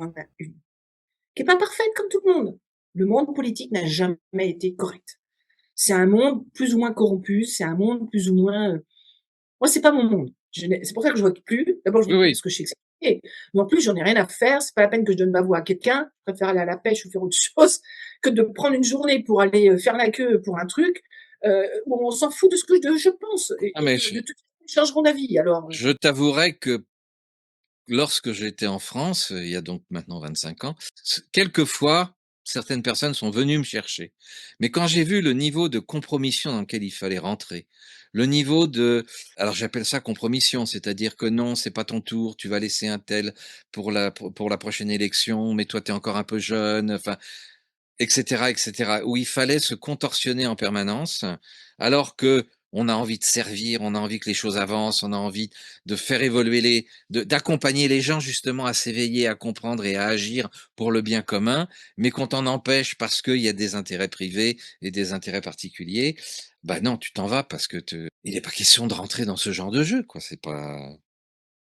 en a une, qui est pas parfaite comme tout le monde. Le monde politique n'a jamais été correct. C'est un monde plus ou moins corrompu, c'est un monde plus ou moins, moi, c'est pas mon monde. C'est pour ça que je vote plus. D'abord, je Oui, vote plus oui. parce que je sais que c'est compliqué. Mais en plus, j'en ai rien à faire. C'est pas la peine que je donne ma voix à quelqu'un. Je préfère aller à la pêche ou faire autre chose que de prendre une journée pour aller faire la queue pour un truc où on s'en fout de ce que je pense Ah, et mais que de toute façon, ils changeront d'avis. Alors, je t'avouerai que lorsque j'étais en France, il y a donc maintenant 25 ans, quelquefois, certaines personnes sont venues me chercher. Mais quand j'ai vu le niveau de compromission dans lequel il fallait rentrer, le niveau de, alors j'appelle ça compromission, c'est-à-dire que non, c'est pas ton tour, tu vas laisser un tel pour la prochaine élection, mais toi, tu es encore un peu jeune, enfin, etc., etc., où il fallait se contorsionner en permanence, alors que on a envie de servir, on a envie que les choses avancent, on a envie de faire évoluer d'accompagner les gens justement à s'éveiller, à comprendre et à agir pour le bien commun, mais qu'on t'en empêche parce qu'il y a des intérêts privés et des intérêts particuliers, bah non, tu t'en vas parce que il n'est pas question de rentrer dans ce genre de jeu, quoi. C'est pas.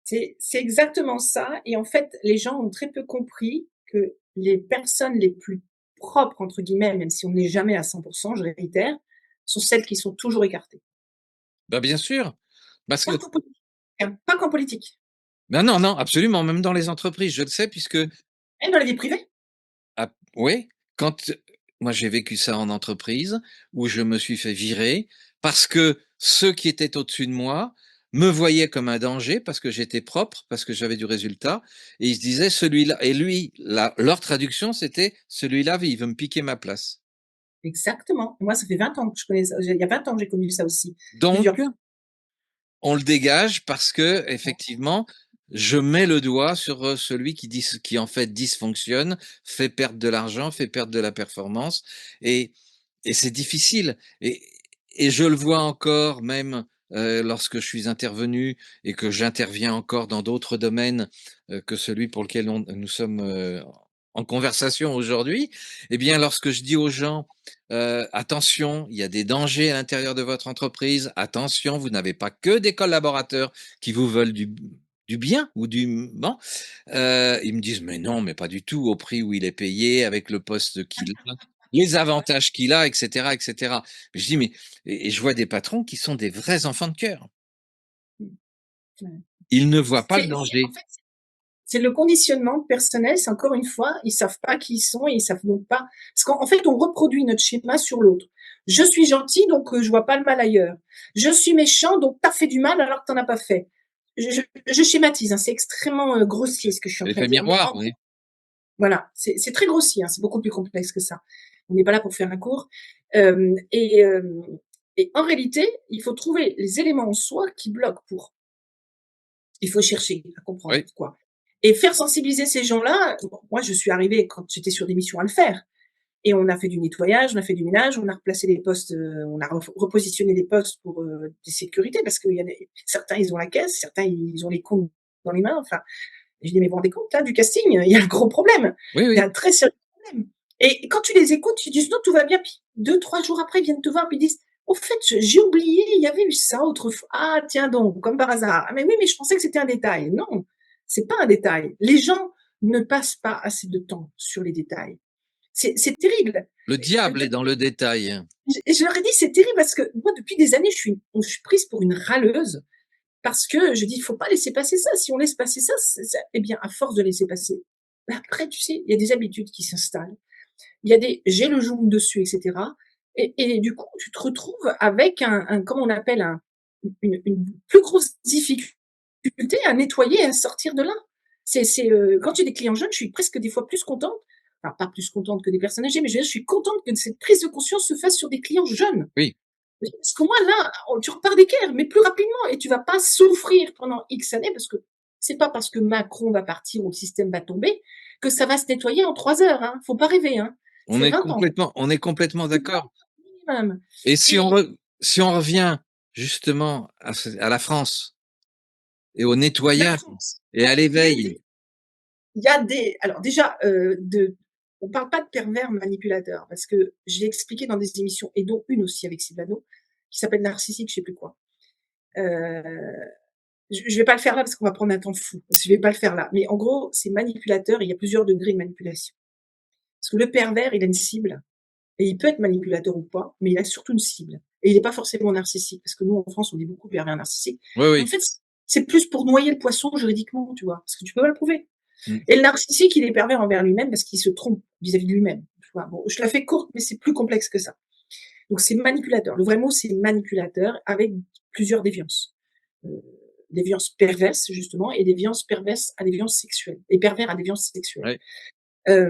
c'est exactement ça. Et en fait, les gens ont très peu compris que les personnes les plus propres, entre guillemets, même si on n'est jamais à 100%, je réitère, sont celles qui sont toujours écartées. Bah bien sûr, parce que Pas qu'en politique, hein, pas qu'en politique, ben non, non, absolument, même dans les entreprises, je le sais puisque même dans la vie privée. oui, quand moi j'ai vécu ça en entreprise où je me suis fait virer parce que ceux qui étaient au-dessus de moi me voyaient comme un danger parce que j'étais propre, parce que j'avais du résultat et ils se disaient celui-là et lui leur traduction c'était celui-là il veut me piquer ma place. Exactement. Moi, ça fait 20 ans que je connais ça. Il y a 20 ans que j'ai connu ça aussi, Donc plusieurs fois. on le dégage parce que effectivement, je mets le doigt sur celui qui en fait dysfonctionne, fait perdre de l'argent, fait perdre de la performance, et, et c'est difficile. Et je le vois encore même lorsque je suis intervenu et que j'interviens encore dans d'autres domaines que celui pour lequel nous sommes en conversation aujourd'hui. Eh bien, lorsque je dis aux gens attention, il y a des dangers à l'intérieur de votre entreprise. Attention, vous n'avez pas que des collaborateurs qui vous veulent du bien ou du bon. Ils me disent mais non, mais pas du tout au prix où il est payé, avec le poste qu'il a, les avantages qu'il a, etc., etc. Mais je dis mais et je vois des patrons qui sont des vrais enfants de cœur. Ouais. Ils ne voient pas le En danger. fait, c'est le conditionnement personnel. C'est encore une fois, ils savent pas qui ils sont et ils savent donc pas. Parce qu'en fait, on reproduit notre schéma sur l'autre. Je suis gentil, donc je vois pas le mal ailleurs. Je suis méchant, donc t'as fait du mal alors que t'en as pas fait. Je schématise, hein, c'est extrêmement grossier ce que je suis en train L'effet de dire. Mais miroir, oui. voilà, c'est très grossier, hein, c'est beaucoup plus complexe que ça. On n'est pas là pour faire un cours. Euh, et, euh, et en réalité, il faut trouver les éléments en soi qui bloquent pour. Il faut chercher à comprendre Oui, pourquoi. Et faire sensibiliser ces gens-là, moi je suis arrivée quand j'étais sur des missions à le faire. Et on a fait du nettoyage, on a fait du ménage, on a replacé les postes, on a repositionné les postes pour des sécurités, parce qu'il y a certains ils ont la caisse, certains ils ont les comptes dans les mains. Enfin, je dis mais vous vous rendez compte là du casting, il y a un gros problème, oui, il y a oui. un très sérieux problème. Et quand tu les écoutes, tu dis non tout va bien, puis 2, 3 jours après ils viennent te voir puis ils disent au fait j'ai oublié, il y avait eu ça autrefois. Ah tiens donc comme par hasard. Ah mais oui mais je pensais que c'était un détail. Non, c'est pas un détail. Les gens ne passent pas assez de temps sur les détails. C'est terrible. Le diable est dans le détail. Je leur ai dit, c'est terrible parce que moi, depuis des années, je suis prise pour une râleuse parce que je dis, il faut pas laisser passer ça. Si on laisse passer ça, eh bien, à force de laisser passer, après, tu sais, il y a des habitudes qui s'installent. Il y a des, j'ai le joug dessus, etc. Et du coup, tu te retrouves avec comment on appelle une plus grosse difficulté à nettoyer et à sortir de là. Quand j'ai des clients jeunes, je suis presque des fois plus contente, enfin pas plus contente que des personnes âgées, mais je veux dire, je suis contente que cette prise de conscience se fasse sur des clients jeunes. Oui, Parce que moi, là, tu repars d'équerre, mais plus rapidement, et tu vas pas souffrir pendant X années, parce que c'est pas parce que Macron va partir ou le système va tomber que ça va se nettoyer en 3 heures. Hein. Faut pas rêver. Hein. C'est 20 ans. on est complètement C'est 20 d'accord. ans minimum. Et Et si on revient justement à la France et au la nettoyage France, et à l'éveil, il y a des, alors déjà, on parle pas de pervers manipulateurs parce que je l'ai expliqué dans des émissions et dont une aussi avec Sylvano qui s'appelle Narcissique, je sais plus quoi. Euh, je vais pas le faire là parce qu'on va prendre un temps fou. Je vais pas le faire là. Mais en gros, c'est manipulateur et il y a plusieurs degrés de manipulation. Parce que le pervers, il a une cible et il peut être manipulateur ou pas, mais il a surtout une cible. Et il n'est pas forcément narcissique, parce que nous, en France, on dit beaucoup pervers narcissique. Oui, Mais en oui. fait, c'est plus pour noyer le poisson juridiquement, tu vois, parce que tu peux pas le prouver. Mmh. Et le narcissique, il est pervers envers lui-même parce qu'il se trompe vis-à-vis de lui-même. Tu vois. Bon, je la fais courte, mais c'est plus complexe que ça. Donc c'est manipulateur. Le vrai mot, c'est manipulateur avec plusieurs déviances. Euh, déviances perverses, justement, et déviances perverses à déviances sexuelles. Et pervers à déviances sexuelles. Ouais.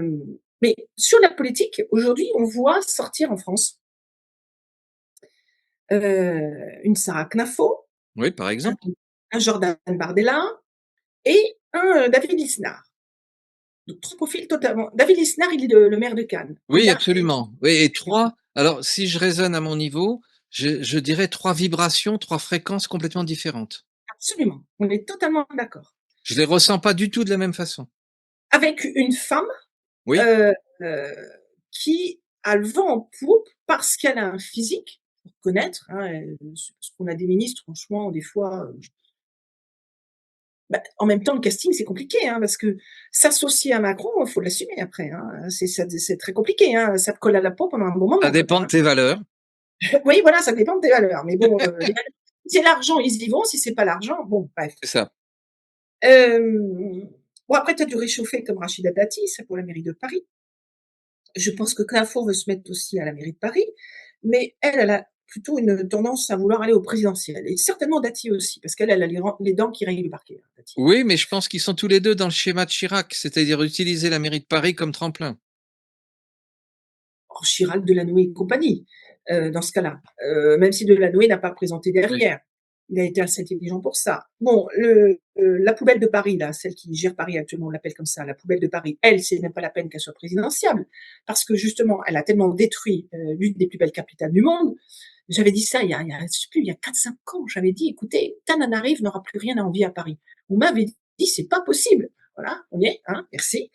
Mais sur la politique, aujourd'hui, on voit sortir en France une Sarah Knafo, Oui, par un, exemple. un Jordan Bardella et un David Lisnard. Donc, trois profils totalement. David Lisnard, il est le maire de Cannes. Oui, absolument. Oui, et 3, alors si je raisonne à mon niveau, je dirais 3 vibrations, 3 fréquences complètement différentes. Absolument, on est totalement d'accord. Je les ressens pas du tout de la même façon. Avec une femme Oui, euh, euh, qui a le vent en poupe parce qu'elle a un physique, pour connaître, hein, parce qu'on a des ministres, franchement, des fois, bah, en même temps, le casting, c'est compliqué, hein, parce que s'associer à Macron, il faut l'assumer après. Hein, c'est très compliqué. Hein, ça te colle à la peau pendant un bon ça moment, quand dépend même. de tes valeurs. Hein. Oui, voilà, ça dépend de tes valeurs. Mais bon, si c'est l'argent, ils y vont. Si c'est pas l'argent, bon, bref. C'est ça. Bon, après, tu as dû réchauffer comme Rachida Dati, ça pour la mairie de Paris. Je pense que Clafo veut se mettre aussi à la mairie de Paris, mais elle a plutôt une tendance à vouloir aller au présidentiel. Et certainement Dati aussi, parce qu'elle a les dents qui rayent le parquet. Hein, Dati. Oui, mais je pense qu'ils sont tous les 2 dans le schéma de Chirac, c'est-à-dire utiliser la mairie de Paris comme tremplin. Or, Chirac, Delanoë et compagnie, dans ce cas-là. Même si Delanoë n'a pas présenté Oui. derrière. Il a été assez intelligent pour ça. Bon, la poubelle de Paris, là, celle qui gère Paris actuellement, on l'appelle comme ça, la poubelle de Paris, elle, c'est même pas la peine qu'elle soit présidentiable, parce que justement, elle a tellement détruit l'une des plus belles capitales du monde. J'avais dit ça je sais plus, il y a 4-5 ans. J'avais dit, écoutez, Tananarive n'aura plus rien à envier à Paris. On m'avait dit, c'est pas possible. Voilà, on y est, hein, merci.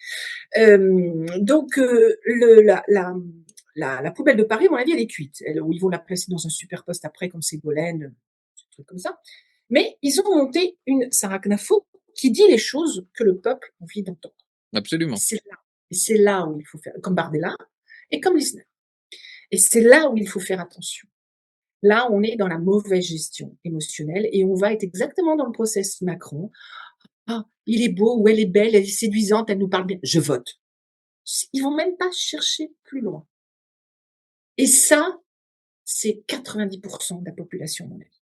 Donc, la poubelle de Paris, à mon avis, elle est cuite. Où ils vont la placer dans un super poste après, comme Ségolène, un truc comme ça. Mais ils ont monté une Sarah Knafo qui dit les choses que le peuple a envie d'entendre. Absolument. Et c'est là où il faut faire, comme Bardella et comme Lisnard. Et c'est là où il faut faire attention. Là, on est dans la mauvaise gestion émotionnelle et on va être exactement dans le process Macron. Ah, il est beau ou elle est belle, elle est séduisante, elle nous parle bien. Je vote. Ils vont même pas chercher plus loin. Et ça, c'est 90% de la population, à mon avis.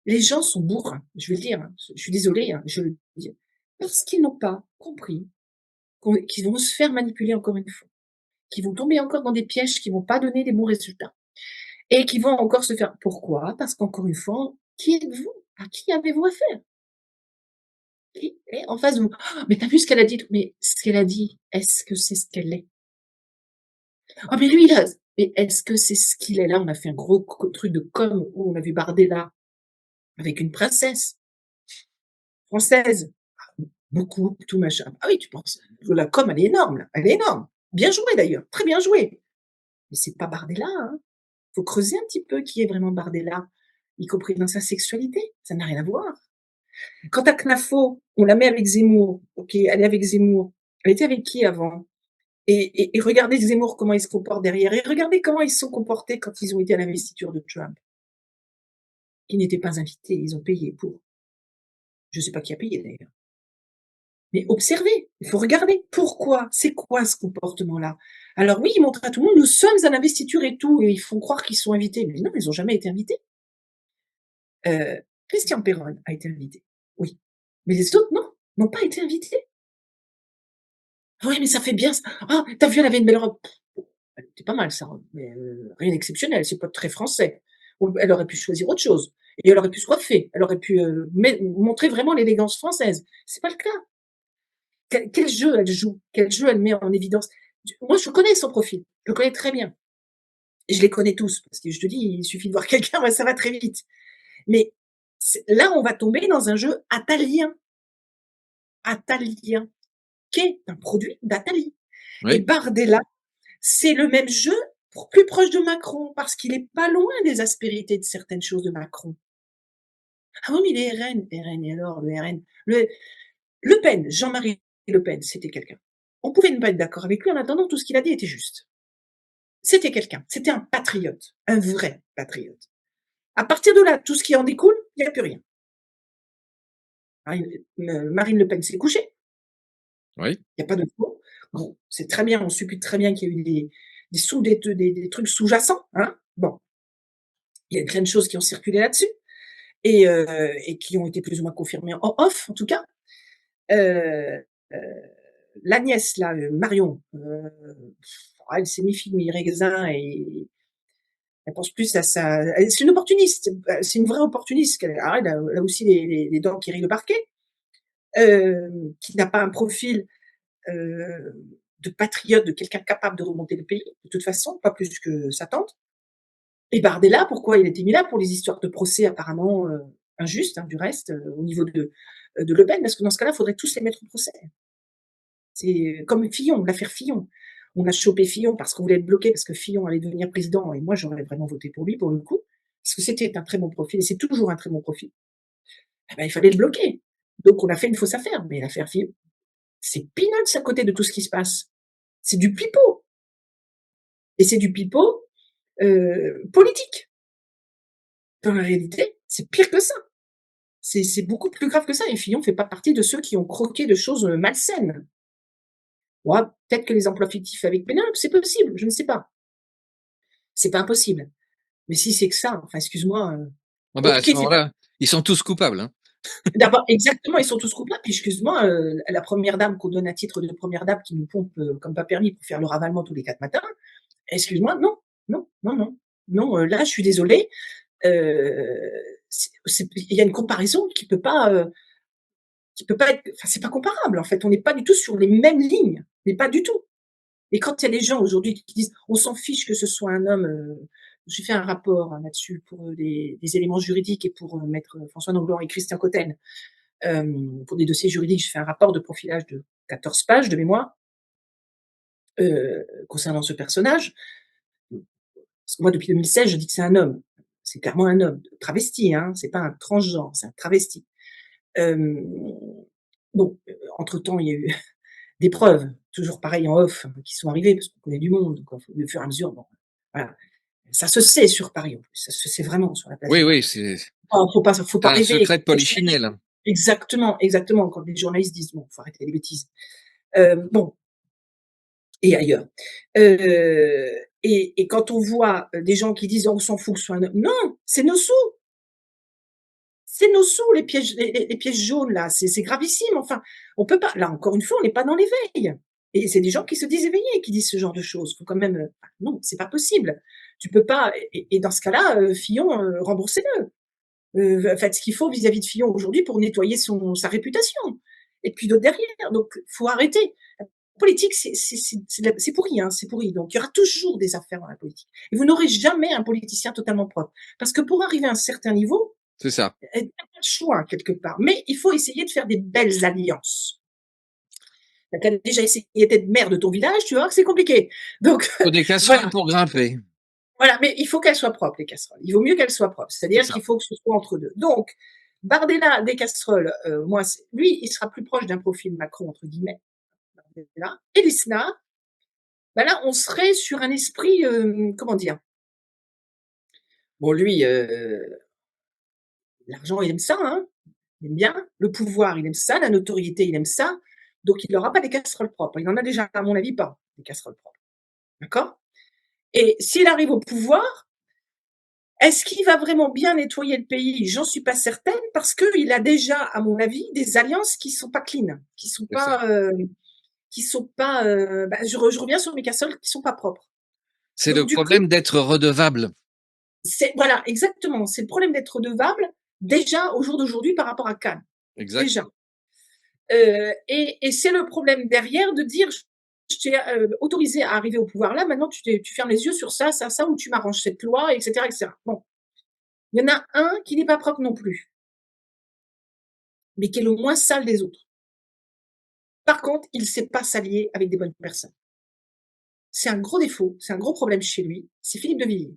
Les gens sont bourrins, je vais le dire. Hein. Je suis désolée, hein, je le dis. Parce qu'ils n'ont pas compris qu'ils vont se faire manipuler encore une fois, qu'ils vont tomber encore dans des pièges qui vont pas donner des bons résultats et qui vont encore se faire. Pourquoi? Parce qu'encore une fois, qui êtes-vous? À qui avez-vous affaire? Qui est en face de vous? Oh, mais t'as vu ce qu'elle a dit? Mais ce qu'elle a dit, est-ce que c'est ce qu'elle est? Ah, mais lui, là, mais est-ce que c'est ce qu'il est là? On a fait un gros truc de com où on a vu Bardella avec une princesse française. Beaucoup, tout machin. Ah oui, tu penses, la com, elle est énorme, là. Elle est énorme. Bien joué d'ailleurs, très bien joué. Mais c'est pas Bardella, hein. Faut creuser un petit peu qui est vraiment Bardella, y compris dans sa sexualité. Ça n'a rien à voir. Quant à Knafo, on la met avec Zemmour. Ok, elle est avec Zemmour. Elle était avec qui avant? Et regardez Zemmour, comment il se comporte derrière. Et regardez comment ils se sont comportés quand ils ont été à l'investiture de Trump. Ils n'étaient pas invités, ils ont payé pour. Je ne sais pas qui a payé d'ailleurs. Mais observez, il faut regarder. Pourquoi? C'est quoi ce comportement-là? Alors oui, ils montrent à tout le monde, nous sommes à l'investiture et tout, et ils font croire qu'ils sont invités. Mais non, ils n'ont jamais été invités. Christian Perron a été invité. Oui. Mais les autres, non, n'ont pas été invités. Ah oui, mais ça fait bien ça. Ah, t'as vu, elle avait une belle robe. C'était pas mal ça, mais rien d'exceptionnel, c'est pas très français. Elle aurait pu choisir autre chose. Et elle aurait pu se coiffer. Elle aurait pu montrer vraiment l'élégance française. C'est pas le cas. Quel jeu elle joue? Quel jeu elle met en évidence? Moi, je connais son profil. Je le connais très bien. Et je les connais tous. Parce que je te dis, il suffit de voir quelqu'un, ça va très vite. Mais là, on va tomber dans un jeu atalien. Atalien, qui est un produit d'Atali. Et Oui. Bardella, c'est le même jeu pour plus proche de Macron, parce qu'il est pas loin des aspérités de certaines choses de Macron. Ah oui, mais les RN, RN et alors le RN? Le Pen, Jean-Marie Le Pen, c'était quelqu'un. On pouvait ne pas être d'accord avec lui, en attendant, tout ce qu'il a dit était juste. C'était quelqu'un, c'était un patriote, un vrai patriote. À partir de là, tout ce qui en découle, il y a plus rien. Marine Le Pen s'est couchée, Oui, il y a pas de faux. Bon, c'est très bien, on suppute très bien qu'il y a eu des trucs sous-jacents, hein. Bon, il y a plein de choses qui ont circulé là-dessus et qui ont été plus ou moins confirmées en off, en tout cas. Heu, heu, la nièce là, Marion, elle s'est mi-figue mi-raisin et elle pense plus à sa c'est une opportuniste, c'est une vraie opportuniste qu'elle elle a aussi les dents qui rient le parquet, qui n'a pas un profil, de patriote, de quelqu'un capable de remonter le pays, de toute façon, pas plus que sa tante. Et Bardella, pourquoi il était mis là? Pour les histoires de procès apparemment, injustes, hein, du reste, au niveau de Le Pen, parce que dans ce cas-là, il faudrait tous les mettre au procès. C'est comme Fillon, l'affaire Fillon. On a chopé Fillon parce qu'on voulait le bloquer, parce que Fillon allait devenir président et moi j'aurais vraiment voté pour lui, pour le coup, parce que c'était un très bon profil et c'est toujours un très bon profil. Eh ben, il fallait le bloquer. Donc on a fait une fausse affaire, mais l'affaire Fillon, c'est peanuts à côté de tout ce qui se passe. C'est du pipeau et c'est du pipeau, politique. Dans la réalité, c'est pire que ça. C'est beaucoup plus grave que ça et Fillon fait pas partie de ceux qui ont croqué de choses, malsaines. Ouais, peut-être que les emplois fictifs avec Pénélope, c'est possible, je ne sais pas. C'est pas impossible. Mais si c'est que ça, enfin excuse-moi, ah bah, à OK, ce c'est pas moment-là, ils sont tous coupables, hein. d'abord exactement, ils sont tous coupables, puis excuse-moi, la première dame qu'on donne à titre de première dame qui nous pompe, comme pas permis pour faire le ravalement tous les 4 matins, excuse-moi, non, non, non, non, non, là, je suis désolée, heu, c'est il y a une comparaison qui peut pas être enfin, c'est pas comparable, en fait. On n'est pas du tout sur les mêmes lignes, mais pas du tout. Et quand il y a des gens aujourd'hui qui disent: «On s'en fiche que ce soit un homme», j'ai fait un rapport, hein, là-dessus pour, des éléments juridiques et pour, maître, François Danglars et Christian Cotten, pour des dossiers juridiques. J'ai fait un rapport de profilage de 14 pages de mémoire, concernant ce personnage. Parce que moi, depuis 2016, je dis que c'est un homme. C'est clairement un homme, travesti, hein, c'est pas un transgenre, c'est un travesti. Hem, bon, entre-temps, il y a eu des preuves, toujours pareil en off, qui sont arrivées parce qu'on connaît du monde, donc au fur et à mesure, bon, voilà. Ça se sait sur Paris en plus, ça se sait vraiment sur la place Oui, de oui, Paris. Faut pas c'est un rêver secret quand de les journalistes polichinelle. exactement, exactement, quand les journalistes disent: «Bon, faut arrêter les bêtises». Bon et ailleurs. Et quand on voit, des gens qui disent: «Oh, on s'en fout que ce soit un homme», non, c'est nos sous, c'est nos sous les pièges les pièges jaunes là, c'est gravissime, enfin, on peut pas là encore une fois, on n'est pas dans l'éveil et c'est des gens qui se disent éveillés qui disent ce genre de choses. Faut quand même, non, c'est pas possible. Tu peux pas et dans ce cas-là, Fillon, remboursez-le. Faites ce qu'il faut vis-à-vis de Fillon aujourd'hui pour nettoyer sa réputation. Et puis d'autres derrière. Donc, faut arrêter. La politique, c'est pourri, hein, c'est pourri. Donc, il y aura toujours des affaires dans la politique. Et vous n'aurez jamais un politicien totalement propre. Parce que pour arriver à un certain niveau, C'est ça. il n'y a pas de choix quelque part. Mais il faut essayer de faire des belles alliances. Tu as déjà essayé d'être maire de ton village, tu vas voir que c'est compliqué. Donc, Faut des casseroles voilà. pour grimper. Voilà, mais il faut qu'elles soient propres, les casseroles. Il vaut mieux qu'elles soient propres. C'est C'est-à-dire ça. qu'il faut que ce soit entre deux. Donc, Bardella, des casseroles, moi, lui, il sera plus proche d'un profil Macron, entre guillemets, Bardella. Et Lisnard, ben là, on serait sur un esprit, comment dire? Bon, lui, l'argent, il aime ça, hein, il aime bien. Le pouvoir, il aime ça. La notoriété, il aime ça. Donc, il n'aura pas des casseroles propres. Il en a déjà, à mon avis, pas, des casseroles propres. D'accord? Et s'il arrive au pouvoir, est-ce qu'il va vraiment bien nettoyer le pays? J'en suis pas certaine parce qu'il a déjà, à mon avis, des alliances qui sont pas clean, C'est ça. qui sont pas, bah, je reviens sur mes casseroles qui sont pas propres. C'est Donc le du coup, problème d'être redevable. c'est voilà, exactement, c'est le problème d'être redevable déjà au jour d'aujourd'hui par rapport à Cannes, Exact. déjà. Et c'est le problème derrière de dire: «Je t'ai, autorisé à arriver au pouvoir là, maintenant tu fermes les yeux sur ça, ça, ça, ou tu m'arranges cette loi» et cetera. Bon, il y en a un qui n'est pas propre non plus, mais qui est le moins sale des autres. Par contre, il ne sait pas s'allier avec des bonnes personnes. C'est un gros défaut, c'est un gros problème chez lui, c'est Philippe de Villiers.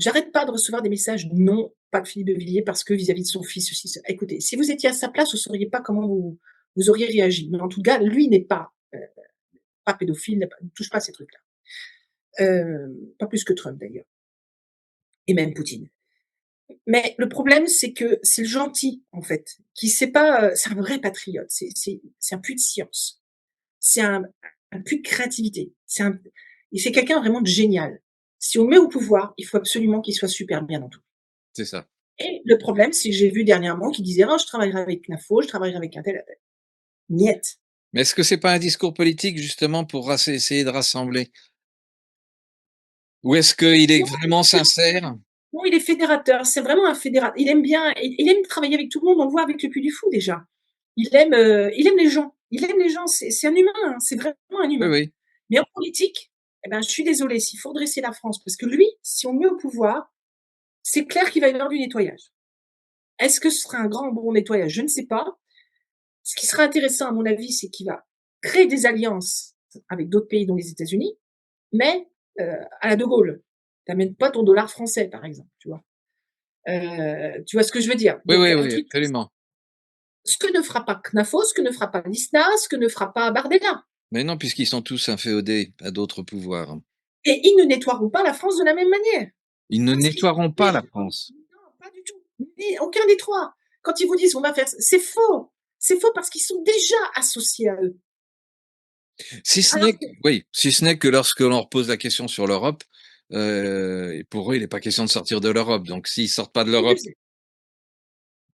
J'arrête pas de recevoir des messages: «Non, pas de Philippe de Villiers parce que vis-à-vis de son fils, ceci, ça». Écoutez, si vous étiez à sa place, vous sauriez pas comment vous auriez réagi. Mais en tout cas, lui n'est pas pédophile, ne touche pas à ces trucs-là. Pas plus que Trump d'ailleurs et même Poutine. Mais le problème, c'est que c'est le gentil, en fait, qui sait pas, c'est un vrai patriote, c'est un puits de science, c'est un puits de créativité, c'est quelqu'un vraiment de génial. Si on le met au pouvoir, il faut absolument qu'il soit super bien entouré. C'est ça. Et le problème, c'est que j'ai vu dernièrement qu'il disait: «Oh, je travaillerai avec CNAFO, je travaillerai avec un tel, un tel». Niet. Mais est-ce que c'est pas un discours politique justement pour essayer de rassembler? Ou est-ce qu'il est Non, vraiment sincère? non, il est fédérateur, c'est vraiment un fédérateur. Il aime travailler avec tout le monde, on le voit avec le Puy du Fou déjà. Il aime les gens. Il aime les gens, c'est un humain, hein, c'est vraiment un Oui, humain. oui. Mais en politique, eh ben, je suis désolée, s'il faut redresser la France, parce que lui, si on le met au pouvoir, c'est clair qu'il va y avoir du nettoyage. Est-ce que ce sera un grand bon nettoyage? Je ne sais pas. Ce qui sera intéressant à mon avis, c'est qu'il va créer des alliances avec d'autres pays, dont les États-Unis, mais à la De Gaulle. Tu amènes pas ton dollar français, par exemple, tu vois? Tu vois ce que je veux dire? Oui, Donc oui, un oui, truc absolument. ce que ne fera pas CNAFO, ce que ne fera pas l'ISNA, ce que ne fera pas Bardella. Mais non, puisqu'ils sont tous inféodés à d'autres pouvoirs. Et ils ne nettoieront pas la France de la même manière. Ils ne Parce qu'ils sont nettoieront pas déjà la France. non, pas du tout. Ni aucun des 3. Quand ils vous disent: «On va faire» c'est faux. C'est faux parce qu'ils sont déjà associés à eux. Si ce Alors n'est que que oui, si ce n'est que lorsque l'on leur pose la question sur l'Europe, et pour eux, il n'est pas question de sortir de l'Europe. Donc s'ils sortent pas de qui l'Europe, plus est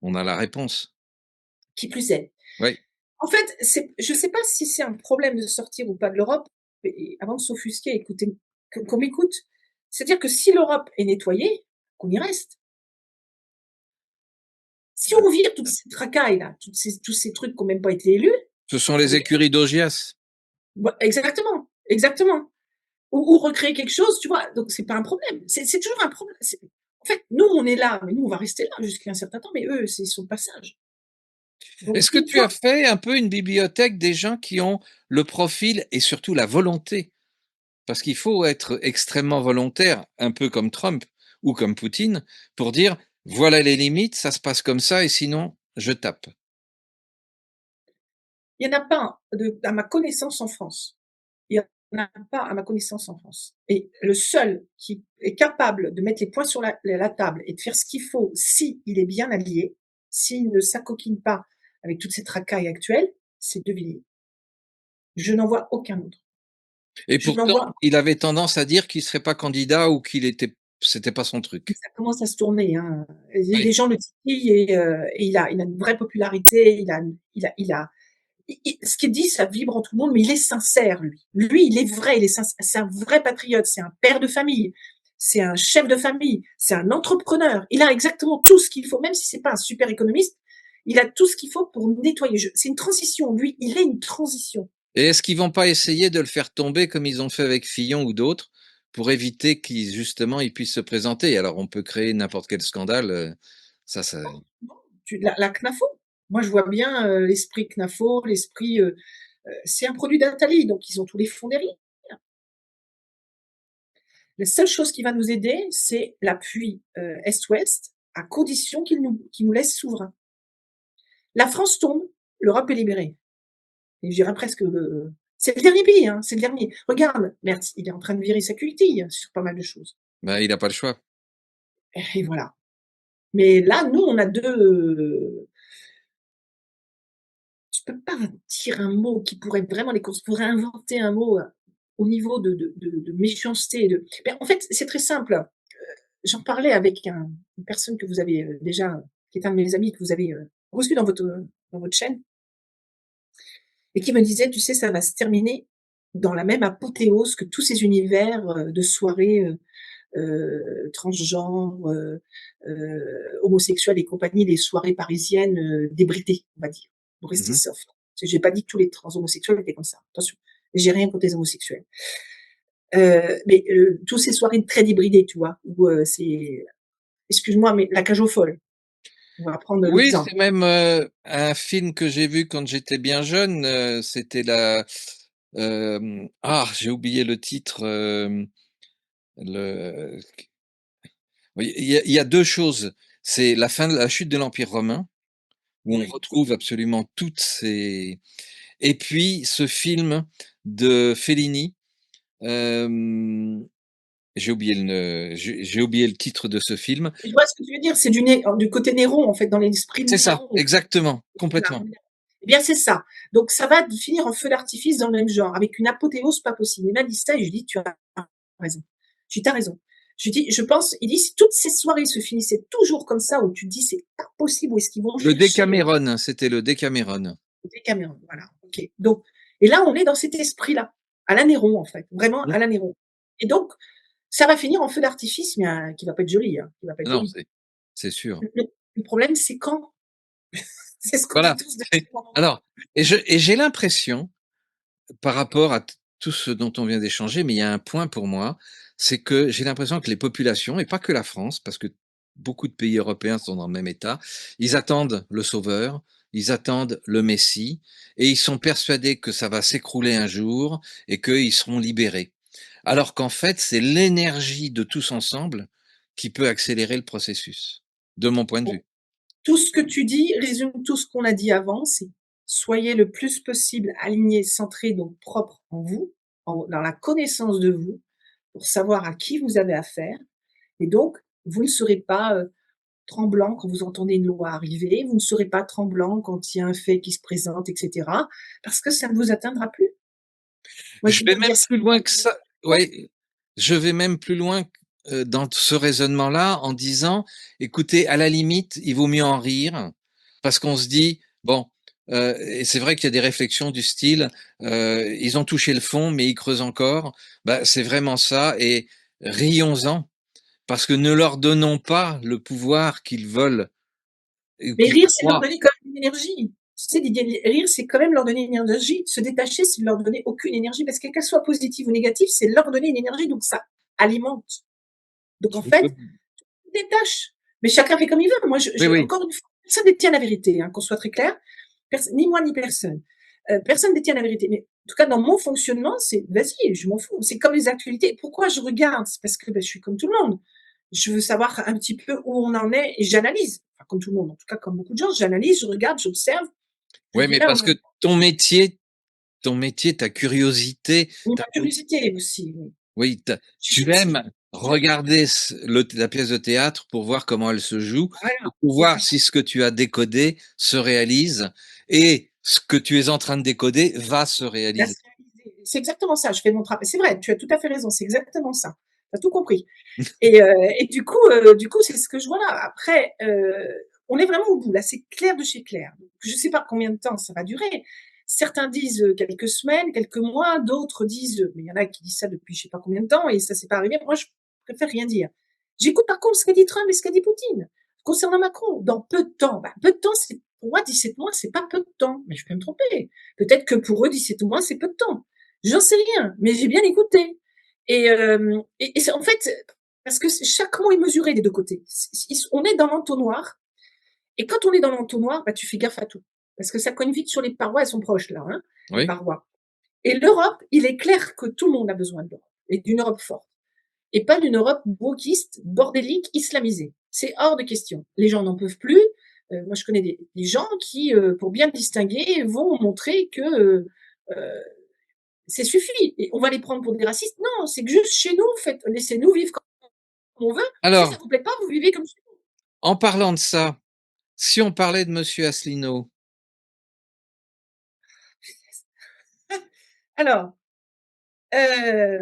on a la réponse. qui plus est. Oui. En fait, je ne sais pas si c'est un problème de sortir ou pas de l'Europe, et avant de s'offusquer, écoutez, qu'on m'écoute. C'est-à-dire que si l'Europe est nettoyée, qu'on y reste. Si on vire toutes ces tracailles-là, tous ces trucs qui ont même pas été élus, Ce sont qu'on les les écuries d'Augias. bah, exactement, exactement. Ou recréer quelque chose, tu vois? Donc c'est pas un problème. C'est toujours un problème. En fait, nous, on est là, mais nous, on va rester là jusqu'à un certain temps, mais eux, ils sont de passage. Donc Est-ce que une tu as fois fait un peu une bibliothèque des gens qui ont le profil et surtout la volonté? Parce qu'il faut être extrêmement volontaire, un peu comme Trump ou comme Poutine, pour dire: «Voilà les limites, ça se passe comme ça et sinon je tape». il y en a pas à ma connaissance en France. Il y en a pas à ma connaissance en France. Et le seul qui est capable de mettre les points sur la table et de faire ce qu'il faut, si il est bien habillé, s'il ne s'acoquine pas avec toutes ces tracailles actuelles, c'est De Villiers. Je n'en vois aucun autre. Et Je n'en pourtant, vois il avait tendance à dire qu'il serait pas candidat ou qu'il était c'était pas son truc. ça commence à se tourner, hein. Oui. Les gens le titillent et il a une vraie popularité, il a ce qu'il dit, ça vibre en tout le monde, mais il est sincère, lui. Lui, il est vrai, il est sincère. C'est un vrai patriote, c'est un père de famille, c'est un chef de famille, c'est un entrepreneur. Il a exactement tout ce qu'il faut, même si c'est pas un super économiste, il a tout ce qu'il faut pour nettoyer. C'est une transition. Lui, il est une transition. Et est-ce qu'ils vont pas essayer de le faire tomber comme ils ont fait avec Fillon ou d'autres pour éviter qu'ils justement ils puissent se présenter? Alors on peut créer n'importe quel scandale, ça Non, la CNAFO. Moi, je vois bien l'esprit CNAFO, l'esprit. C'est un produit d'Atali, donc ils ont tous les fonds derrière. La seule chose qui va nous aider, c'est l'appui Est-Ouest, à condition qu'il nous laisse souverains. La France tombe, l'Europe est libérée. Et je dirais presque c'est le dernier pays, hein, c'est le dernier. Regarde, merde, il est en train de virer sa cultille sur pas mal de choses. bah, il a pas le choix. Et voilà. Mais là, nous, on a deux. Je peux pas dire un mot qui pourrait vraiment les causes. Je pourrais inventer un mot au niveau de méchanceté. Mais en fait, c'est très simple. J'en parlais avec une personne que vous avez déjà, qui est un de mes amis que vous avez reçu dans votre chaîne, et qui me disait, tu sais, ça va se terminer dans la même apothéose que tous ces univers de soirées transgenres, homosexuels et compagnie, les soirées parisiennes débridées, on va dire, pour rester Mmh. soft. J'ai pas dit que tous les trans homosexuels étaient comme ça. Attention, j'ai rien contre les homosexuels. Mais tous ces soirées très débridées, tu vois, où c'est, excuse-moi, mais la cage aux folles. On va prendre Oui, l'exemple. c'est même, un film que j'ai vu quand j'étais bien jeune, c'était j'ai oublié le titre, le Oui, il y a 2 choses. C'est la chute de l'Empire romain, où on Oui. retrouve absolument toutes ces et puis ce film de Fellini, hem, j'ai oublié le titre de ce film. Je vois ce que tu veux dire, c'est du côté Néron, en fait, dans l'esprit de C'est ça, Néron. exactement, Voilà. complètement. Eh bien, c'est ça. Donc, ça va finir en feu d'artifice dans le même genre, avec une apothéose pas possible. Il m'a dit ça et je lui dis, tu as raison. Je lui dis, t'as raison. Je lui dis, je pense, il dit, si toutes ces soirées se finissaient toujours comme ça, où tu te dis, c'est pas possible, où est-ce qu'ils vont Le chercher Décameron, c'était le Décameron. des Cameron, voilà. Ok. Donc, et là, on est dans cet esprit-là, à la Néron, en fait, vraiment Mmh. à la Néron. Et donc, ça va finir en feu d'artifice, mais qui va pas être joli, hein, qui va pas être Non, joli. c'est sûr. Le problème, c'est quand. C'est ce qu'on dit Voilà, tous et depuis un moment. alors et j'ai l'impression, par rapport à tout ce dont on vient d'échanger, mais il y a un point pour moi, c'est que j'ai l'impression que les populations, et pas que la France, parce que beaucoup de pays européens sont dans le même état, ils attendent le sauveur, ils attendent le Messie, et ils sont persuadés que ça va s'écrouler un jour et qu'ils seront libérés. Alors qu'en fait, c'est l'énergie de tous ensemble qui peut accélérer le processus, de mon point de Bon, vue. tout ce que tu dis résume tout ce qu'on a dit avant, c'est soyez le plus possible alignés, centrés, donc propres en vous, dans la connaissance de vous, pour savoir à qui vous avez affaire. Et donc, vous ne serez pas tremblant quand vous entendez une loi arriver, vous ne serez pas tremblant quand il y a un fait qui se présente, etc. Parce que ça ne vous atteindra plus. Moi, je Je dis vais même, il y a même plus loin que ça. Ouais, je vais même plus loin dans ce raisonnement-là en disant, écoutez, à la limite, il vaut mieux en rire parce qu'on se dit, bon, et c'est vrai qu'il y a des réflexions du style, ils ont touché le fond, mais ils creusent encore. Bah, c'est vraiment ça, et rions-en parce que ne leur donnons pas le pouvoir qu'ils veulent ou mais qu'ils rire, c'est leur croient. donner quand même une énergie. Tu sais, Didier, rire, c'est quand même leur donner une énergie. Se détacher, c'est leur donner aucune énergie, parce qu'elle soit positive ou négative, c'est leur donner une énergie, donc ça alimente. Donc en fait, détache. Mais chacun fait comme il veut. Moi, Oui, oui. encore une fois, personne ne détient la vérité, hein, qu'on soit très clair. Ni moi, ni personne. Personne ne détient la vérité. Mais en tout cas, dans mon fonctionnement, c'est vas-y, je m'en fous. C'est comme les actualités. Pourquoi je regarde? C'est parce que je suis comme tout le monde. Je veux savoir un petit peu où on en est et j'analyse. Enfin, comme tout le monde, en tout cas, comme beaucoup de gens, j'analyse, je regarde, j'observe, je Oui, dis mais là, parce que ton métier, ta curiosité, ma ta curiosité aussi. Oui. oui, tu Si, aimes regarder la pièce de théâtre pour voir comment elle se joue, voilà, et pour c'est voir ça. si ce que tu as décodé se réalise et ce que tu es en train de décoder va se La réaliser. réaliser. C'est exactement ça. Je fais mon travail. C'est vrai, tu as tout à fait raison. C'est exactement ça. Tu as tout compris. Et du coup, c'est ce que je vois là. Après, on est vraiment au bout. Là, c'est clair de chez clair. Je ne sais pas combien de temps ça va durer. Certains disent quelques semaines, quelques mois, d'autres disent, mais il y en a qui disent ça depuis je ne sais pas combien de temps et ça s'est pas arrivé. Moi, je préfère rien dire. J'écoute par contre ce qu'a dit Trump et ce qu'a dit Poutine. Concernant Macron, dans peu de temps, peu de temps, c'est, pour moi, 17 mois, c'est pas peu de temps. Mais je peux me tromper. Peut-être que pour eux, 17 mois, c'est peu de temps. J'en sais rien, mais j'ai bien écouté. Et c'est en fait, parce que chaque mot est mesuré des deux côtés. On est dans l'entonnoir, et quand on est dans l'entonnoir, tu fais gaffe à tout. Parce que ça cogne vite sur les parois, elles sont proches là, hein, les Oui. parois. Et l'Europe, il est clair que tout le monde a besoin de l'Europe, et d'une Europe forte. Et pas d'une Europe wokiste, bordélique, islamisée. C'est hors de question. Les gens n'en peuvent plus. Moi, je connais des gens qui, pour bien distinguer, vont montrer que c'est suffit. Et on va les prendre pour des racistes. Non, c'est que juste chez nous, laissez-nous vivre comme on veut. Si ça Alors, vous plaît pas, vous vivez comme chez nous. en parlant de ça, si on parlait de Monsieur Asselineau, Alors, euh,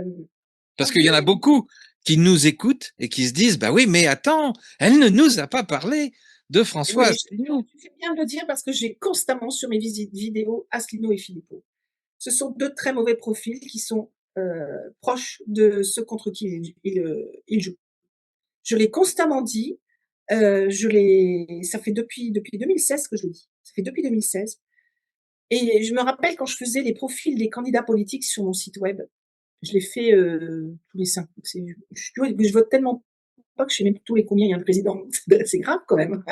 parce en qu'il y en a deux, beaucoup qui nous écoutent et qui se disent, bah oui, mais attends, elle ne nous a pas parlé de François oui, Asselineau. tu fais bien de le dire parce que j'ai constamment sur mes vidéos Asselineau et Philippot. Ce sont deux très mauvais profils qui sont proches de ceux contre qui ils jouent. Je l'ai constamment dit. Ça fait depuis 2016 que je le dis. Ça fait depuis 2016. Et je me rappelle quand je faisais les profils des candidats politiques sur mon site web, je l'ai fait tous les 5 ans. Je vote tellement pas que je sais même plus tous les combien il y a un président. C'est grave quand même.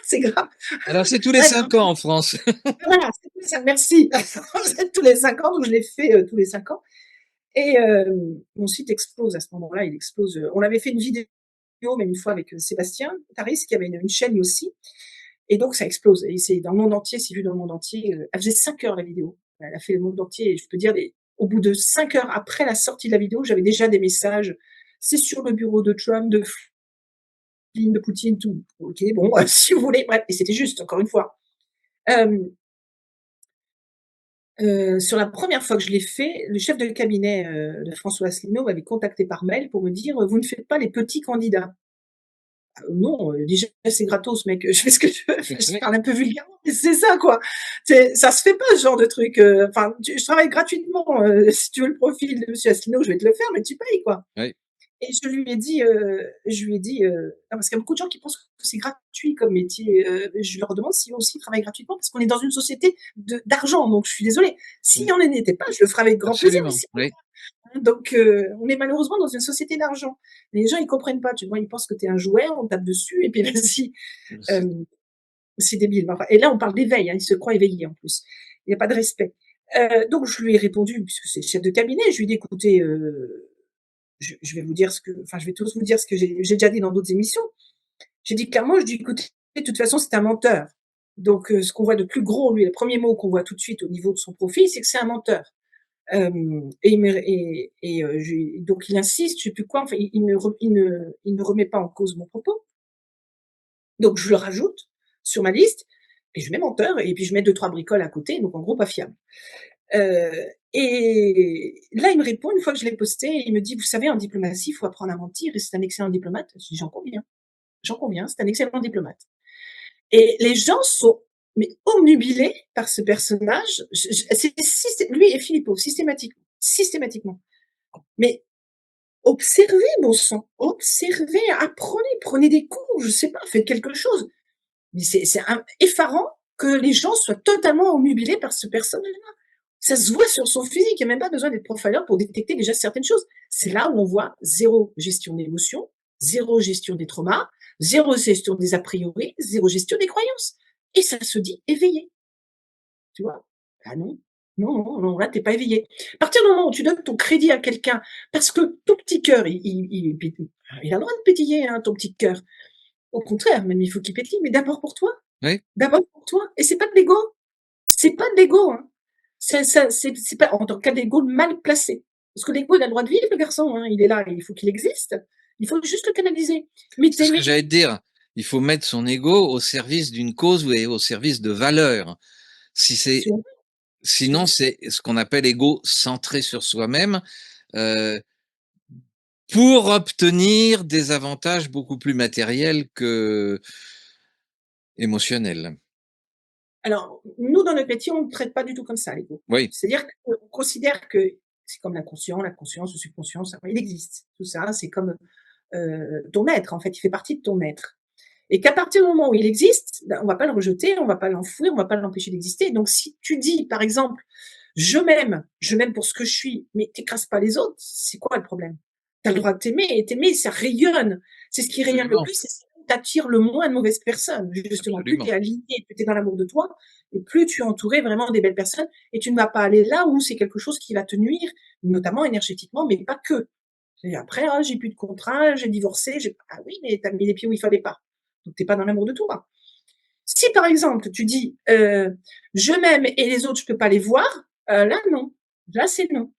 C'est grave. Alors, c'est tous les Bref, 5 ans en France. voilà, c'est tous les 5, merci. C'est tous les 5 ans, donc je l'ai fait tous les 5 ans. Et mon site explose à ce moment-là, il explose. On avait fait une vidéo même une fois avec Sébastien Taris, qui avait une chaîne aussi. Et donc, ça explose. Et c'est dans le monde entier, c'est vu dans le monde entier. Elle faisait 5 heures, la vidéo. Elle a fait le monde entier. Et je peux dire, au bout de 5 heures après la sortie de la vidéo, j'avais déjà des messages. C'est sur le bureau de Trump, de Flynn, de Poutine, tout. Ok, bon, si vous voulez. Bref, et c'était juste, encore une fois. Sur la première fois que je l'ai fait, le chef de cabinet de François Asselineau m'avait contacté par mail pour me dire: «Vous ne faites pas les petits candidats». Non, déjà c'est gratos mec, je fais ce que je veux, je parle un peu vulgairement, mais c'est ça quoi. Ça se fait pas ce genre de truc, enfin je travaille gratuitement, si tu veux le profil de monsieur Asselineau, je vais te le faire, mais tu payes quoi. Oui. Et je lui ai dit, non parce qu'il y a beaucoup de gens qui pensent que c'est gratuit comme métier, je leur demande si eux aussi travaillent gratuitement parce qu'on est dans une société d'argent, donc je suis désolée. Si on n'en était pas, je le ferais avec grand plaisir, mais Absolument, c'est pas le oui. cas. Donc on est malheureusement dans une société d'argent. Les gens ils comprennent pas, tu vois? Ils pensent que tu es un jouet, on tape dessus et puis vas-y, C'est c'est débile. Enfin et là on parle d'éveil, hein, ils se croient éveillés en plus. Il y a pas de respect. Donc je lui ai répondu puisque c'est le chef de cabinet, je lui ai dit: «Écoutez, je vais vous dire je vais tous vous dire ce que j'ai déjà dit dans d'autres émissions. J'ai dit clairement, je dis écoutez, de toute façon, c'est un menteur. Donc, ce qu'on voit de plus gros, lui, le premier mot qu'on voit tout de suite au niveau de son profil, c'est que c'est un menteur. Et donc il insiste, je sais plus quoi, enfin, il ne remet pas en cause mon propos. Donc je le rajoute sur ma liste et je mets menteur et puis je mets deux trois bricoles à côté, donc en gros pas fiable. Heu et là, il me répond une fois que je l'ai posté, il me dit: «Vous savez, en diplomatie, il faut apprendre à mentir et c'est un excellent diplomate». Je dis: j'en conviens, c'est un excellent diplomate». Et les gens sont mais obnubilés par ce personnage. Lui et Philippot, systématiquement. Mais observez, bon sang, observez, apprenez, prenez des cours, je sais pas, faites quelque chose. Mais c'est effarant que les gens soient totalement obnubilés par ce personnage-là. Ça se voit sur son physique, il n'y a même pas besoin d'être profiler pour détecter déjà certaines choses. C'est là où on voit zéro gestion d'émotion, zéro gestion des traumas, zéro gestion des a priori, zéro gestion des croyances. Et ça se dit éveillé, tu vois? Ah non, non, là, t'es pas éveillé. À partir du moment où tu donnes ton crédit à quelqu'un, parce que ton petit cœur, il a le droit de pétiller, hein, ton petit cœur. Au contraire, même il faut qu'il pétille, mais d'abord pour toi. oui, D'abord pour toi. Et c'est pas de l'ego. C'est pas de l'ego, hein. C'est pas en tant cas d'ego mal placé. Parce que l'ego, il a le droit de vivre, le garçon, hein. Il est là, il faut qu'il existe. Il faut juste le canaliser. Mais c'est ce que t'aimer, j'allais te dire. Il faut mettre son ego au service d'une cause et au service de valeurs. Si si c'est on veut, si on Sinon, veut. c'est ce qu'on appelle ego centré sur soi-même, heu, pour obtenir des avantages beaucoup plus matériels qu'émotionnels. Alors, nous, dans notre métier, on ne traite pas du tout comme ça, l'ego. Oui, C'est-à-dire qu'on considère que c'est comme l'inconscient, la conscience, le subconscient, ça, il existe. Tout ça, c'est comme, ton être, en fait, il fait partie de ton être. Et qu'à partir du moment où il existe, ben, on va pas le rejeter, on va pas l'enfouir, on va pas l'empêcher d'exister. Donc si tu dis, par exemple: je m'aime pour ce que je suis», mais t'écrases pas les autres, c'est quoi le problème? Tu as le droit de t'aimer et t'aimer, ça rayonne. C'est ce qui rayonne le absolument, plus, c'est ce qui t'attire le moins de mauvaises personnes. Justement, plus tu absolument. es aligné, plus tu es dans l'amour de toi et plus tu es entouré vraiment des belles personnes et tu ne vas pas aller là où c'est quelque chose qui va te nuire, notamment énergétiquement, mais pas que. Et après: «Ah, j'ai plus de contrat, j'ai divorcé, j'ai» ah oui, mais tu as mis les pieds où il fallait pas. Donc tu es pas dans l'amour de toi. Si par exemple tu dis, «Je m'aime et les autres je peux pas les voir», là non, là c'est non.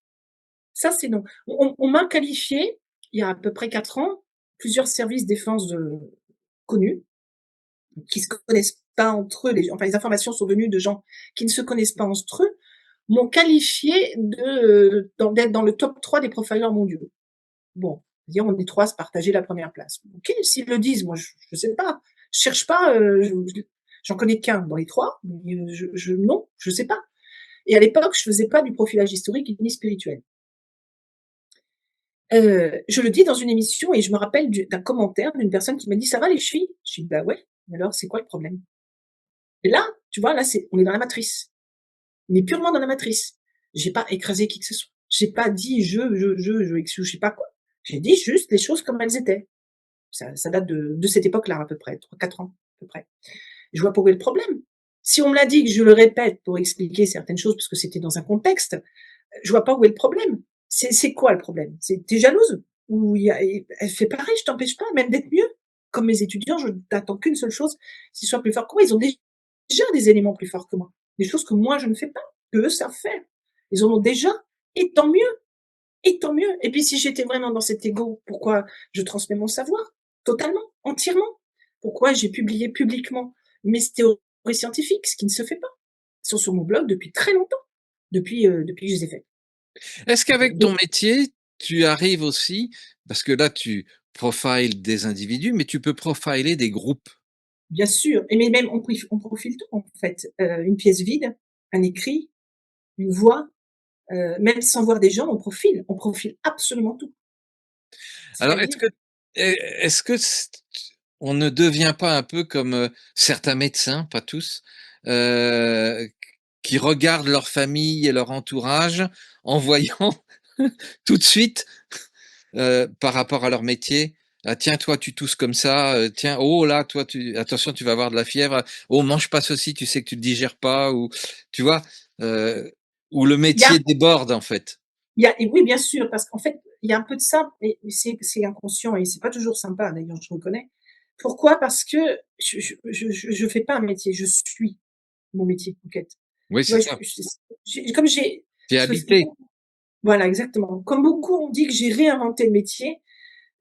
Ça c'est non. On m'a qualifiée, il y a à peu près 4 ans, plusieurs services défense connus, qui se connaissent pas entre eux, les informations sont venues de gens qui ne se connaissent pas entre eux, m'ont qualifiée d'être dans le top 3 des profilers mondiaux. Bon, dire on est 3 à se partager la première place. OK, s'ils le disent, moi je sais pas. Je cherche pas, j'en connais qu'un dans les 3, mais non, je sais pas. Et à l'époque, je faisais pas du profilage historique ni spirituel. Je le dis dans une émission et je me rappelle d'un commentaire d'une personne qui m'a dit: «Ça va les chevilles?» Je dis: «Bah ouais, et alors c'est quoi le problème?» Et là, tu vois, là on est dans la matrice, mais purement dans la matrice. J'ai pas écrasé qui que ce soit. J'ai pas dit je sais pas quoi. J'ai dit juste les choses comme elles étaient. Ça date de cette époque-là à peu près, 3-4 ans à peu près. Je vois pas où est le problème. Si on me l'a dit que je le répète pour expliquer certaines choses parce que c'était dans un contexte, je vois pas où est le problème. C'est quoi le problème? C'est tu es jalouse? où il y a et elle fait pareil, je t'empêche pas même d'être mieux. Comme mes étudiants, je n'attends qu'une seule chose, c'est qu'ils soient plus forts que moi. Ils ont déjà des éléments plus forts que moi, des choses que moi je ne fais pas, qu'eux savent faire. Ils en ont déjà et tant mieux et tant mieux. Et puis si j'étais vraiment dans cet ego, pourquoi je transmets mon savoir? Totalement, entièrement. Pourquoi j'ai publié publiquement mes théories scientifiques, ce qui ne se fait pas. Ils sont sur mon blog depuis très longtemps, depuis que je les ai faites. Est-ce qu'avec Donc ton métier, tu arrives aussi, parce que là, tu profiles des individus, mais tu peux profiler des groupes? bien sûr, et mais même on profile tout en fait, une pièce vide, un écrit, une voix, même sans voir des gens, on profile absolument tout. Alors, C'est-à-dire est-ce que on ne devient pas un peu comme certains médecins, pas tous, euh, qui regardent leur famille et leur entourage en voyant tout de suite par rapport à leur métier. Ah, tiens, toi, tu tousses comme ça. Tiens, oh là, toi, attention, tu vas avoir de la fièvre. Oh, mange pas ceci, tu sais que tu le digères pas. Ou, tu vois, euh, où le il y a métier déborde, en fait. et oui, bien sûr, parce qu'en fait, il y a un peu de ça, et c'est inconscient et c'est pas toujours sympa d'ailleurs, je reconnais. Pourquoi? Parce que je fais pas un métier, je suis mon métier, en fait. Oui, Tu c'est vois? ça. Comme j'ai T'es parce que habité. voilà, exactement. Comme beaucoup ont dit que j'ai réinventé le métier,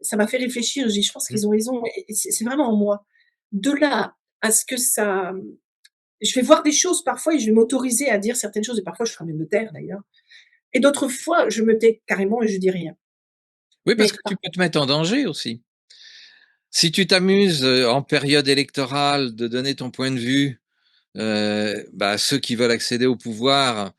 ça m'a fait réfléchir. Je pense Mm. qu'ils ont raison et c'est vraiment en moi. De là à ce que ça, je vais voir des choses parfois et je vais m'autoriser à dire certaines choses et parfois je ferai même me taire d'ailleurs. Et d'autres fois, je me tais carrément et je dis rien. Oui, parce Mais que tu peux te mettre en danger aussi. Si tu t'amuses en période électorale de donner ton point de vue, bah, ceux qui veulent accéder au pouvoir,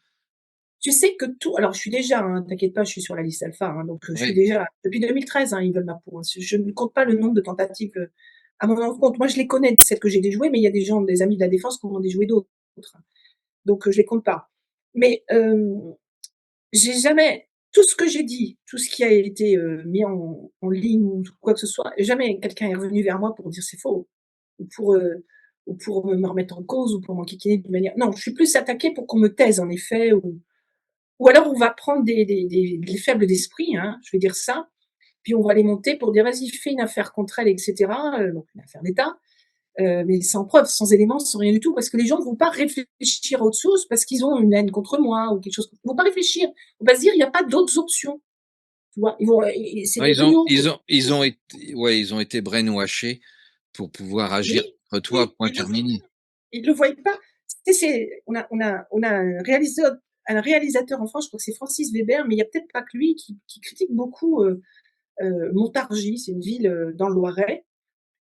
tu sais que tout, alors je suis déjà, hein, t'inquiète pas, je suis sur la liste alpha, hein, donc je suis oui, déjà depuis 2013, hein, ils veulent ma peau, hein. Je ne compte pas le nombre de tentatives, à mon encontre. Moi, je les connais, celles que j'ai déjouées, mais il y a des gens, des amis de la défense qui en ont déjoué d'autres, hein. Donc je les compte pas. Mais j'ai jamais tout ce que j'ai dit, tout ce qui a été, mis en ligne ou quoi que ce soit, jamais quelqu'un est revenu vers moi pour dire: «C'est faux» ou pour, heu, ou pour me remettre en cause ou pour m'enquiquiner d'une manière, non, je suis plus attaquée pour qu'on me taise en effet, ou alors on va prendre des faibles d'esprit, hein, je vais dire ça, puis on va les monter pour dire: «Vas-y, fais une affaire contre elle et cetera», donc une affaire d'État, mais sans preuve, sans éléments, sans rien du tout, parce que les gens ne vont pas réfléchir à autre chose parce qu'ils ont une haine contre moi ou quelque chose. Ils vont pas réfléchir. On va se dire: «Il y a pas d'autres options», tu vois? Ils vont et c'est ouais, des oui ou ils ont été brainwashés pour pouvoir agir oui, contre toi, oui, point terminé. ils le voient pas. Tu sais, c'est on a un réalisateur en France, je crois que c'est Francis Weber, mais il y a peut-être pas que lui qui critique beaucoup, Montargis, c'est une ville, dans le Loiret,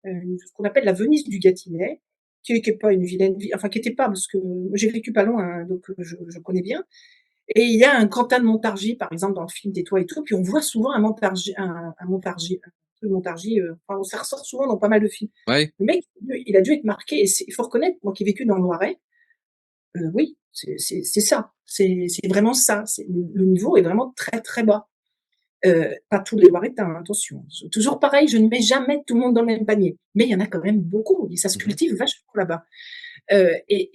ce qu'on appelle la Venise du Gâtinais, qui est pas une vilaine ville, enfin qui était pas, parce que j'ai vécu pas loin, hein, donc je connais bien. Et il y a un Quentin de Montargis, par exemple, dans le film Tais-toi et tout, puis on voit souvent un truc Montargis, enfin ça ressort souvent dans pas mal de films. Ouais. Le mec, il a dû être marqué et il faut reconnaître, moi qui ai vécu dans le Loiret, oui, c'est ça, c'est vraiment ça, le niveau est vraiment très, très bas. Pas tous les Loiretains, hein, attention. Toujours pareil, je ne mets jamais tout le monde dans le même panier, mais il y en a quand même beaucoup et ça se Mhm. cultive vachement là-bas. Et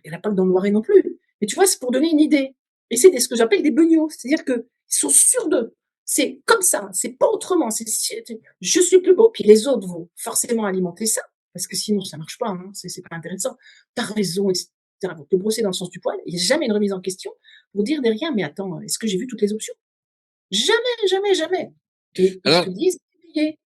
il y en a pas que dans le Loiret non plus. Mais tu vois, c'est pour donner une idée. Et c'est ce que j'appelle des beugnos, c'est-à-dire qu'ils sont sûrs d'eux. C'est comme ça, c'est pas autrement. Je suis plus beau, puis les autres vont forcément alimenter ça, parce que sinon ça marche pas, hein, c'est pas intéressant. T'as raison, etc. Vont te brosser dans le sens du poil. Il n'y a jamais une remise en question pour dire derrière, mais attends, est-ce que j'ai vu toutes les options? Jamais, jamais, jamais. Et ils te Alors, disent: «Payez».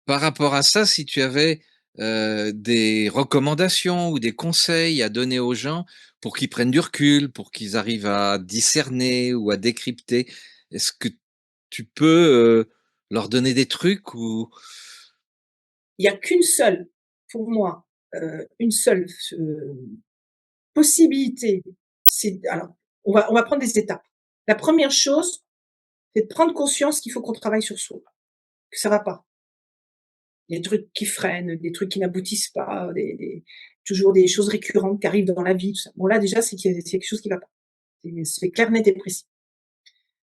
par rapport à ça, si tu avais des recommandations ou des conseils à donner aux gens pour qu'ils prennent du recul, pour qu'ils arrivent à discerner ou à décrypter, est-ce que tu peux leur donner des trucs ou Il y a qu'une seule, pour moi, une seule, possibilité, c'est alors on va prendre des étapes. La première chose, c'est de prendre conscience qu'il faut qu'on travaille sur soi, que ça va pas. Il y a des trucs qui freinent, des trucs qui n'aboutissent pas, des toujours des choses récurrentes qui arrivent dans la vie, tout ça. Bon là déjà, c'est qu'il y a quelque chose qui va pas. C'est clair, net et précis.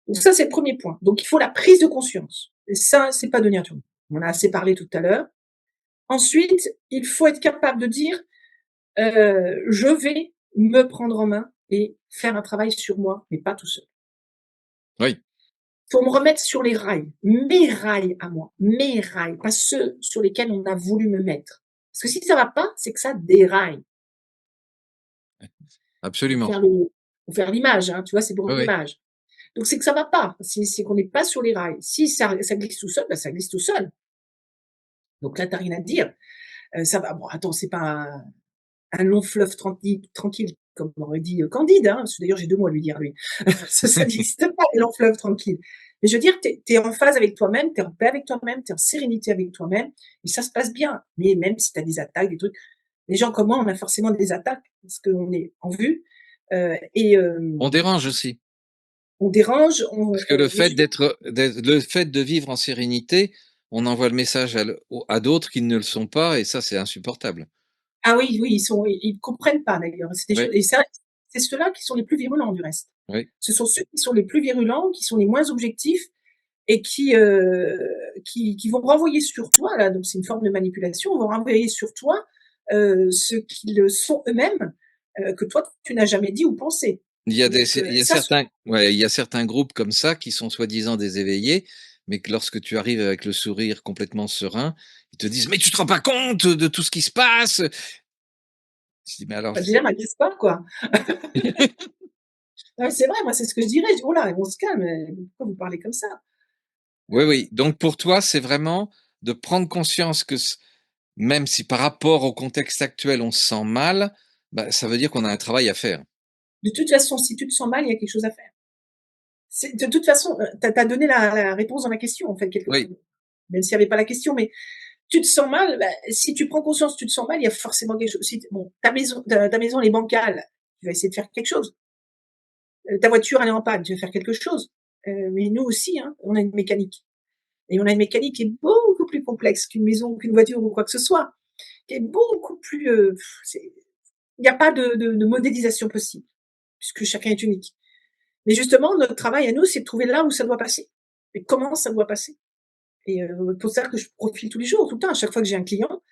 Donc ça, c'est le premier point. Donc il faut la prise de conscience et ça, c'est pas donné à tout le monde. On en a assez parlé tout à l'heure. Ensuite, il faut être capable de dire: «Je vais me prendre en main et faire un travail sur moi, mais pas tout seul». oui, Faut me remettre sur les rails, mes rails à moi, mes rails, pas ceux sur lesquels on a voulu me mettre. Parce que si ça va pas, c'est que ça déraille. Pour Absolument. faire le pour faire l'image, hein, tu vois? C'est pour Oui, oui. l'image. Donc c'est que ça va pas, c'est qu'on n'est pas sur les rails. Si ça glisse tout seul, bah, ça glisse tout seul. Donc là, tu as rien à te dire. Ça va bon, attends, c'est pas un long fleuve tranquille, comme aurait dit, Candide, hein, parce que d'ailleurs j'ai 2 mots à lui dire à lui. Ça n'existe pas les longs fleuves tranquilles. Mais je veux dire, tu es en phase avec toi-même, tu es en paix avec toi-même, tu es en sérénité avec toi-même et ça se passe bien. Mais même si tu as des attaques, des trucs, les gens comme moi, on a forcément des attaques parce qu'on est en vue, et On dérange aussi. on dérange, Parce que le mais fait le fait de vivre en sérénité, on envoie le message à d'autres qui ne le sont pas et ça, c'est insupportable. ah oui, oui, ils comprennent pas d'ailleurs. C'est des choses Oui, et ça, c'est ceux-là qui sont les plus virulents du reste. oui. Ce sont ceux qui sont les plus virulents, qui sont les moins objectifs et qui vont renvoyer sur toi là, donc c'est une forme de manipulation, vont renvoyer sur toi, ce qu'ils sont eux-mêmes, que toi tu n'as jamais dit ou pensé. Donc Il y a ça certains, ouais, il y a certains groupes comme ça qui sont soi-disant des éveillés, mais que lorsque tu arrives avec le sourire complètement serein, ils te disent: «Mais tu te rends pas compte de tout ce qui se passe?» Je dis: «Mais alors». bah, déjà m'agresse pas quoi. Non mais c'est vrai, moi c'est ce que je dirais, je dis: «Oh là, on se calme, pourquoi vous parlez comme ça?» Oui, oui. Donc pour toi, c'est vraiment de prendre conscience que même si par rapport au contexte actuel, on se sent mal, bah, ça veut dire qu'on a un travail à faire. De toute façon, si tu te sens mal, il y a quelque chose à faire. C'est de toute façon, tu as donné la réponse dans la question en fait quelque Oui, même s'il y avait pas la question, mais tu te sens mal, bah, si tu prends conscience que tu te sens mal, il y a forcément quelque chose. Si bon, ta maison elle est bancale, tu vas essayer de faire quelque chose. Ta voiture elle est en panne, tu vas faire quelque chose. Mais nous aussi, hein, on a une mécanique et on a une mécanique qui est beaucoup plus complexe qu'une maison, qu'une voiture ou quoi que ce soit, qui est beaucoup plus, c'est il y a pas de modélisation possible puisque chacun est unique. Mais justement, notre travail à nous, c'est de trouver là où ça doit passer et comment ça doit passer. Et pour ça que je profite tous les jours, tout le temps, à chaque fois que j'ai un client,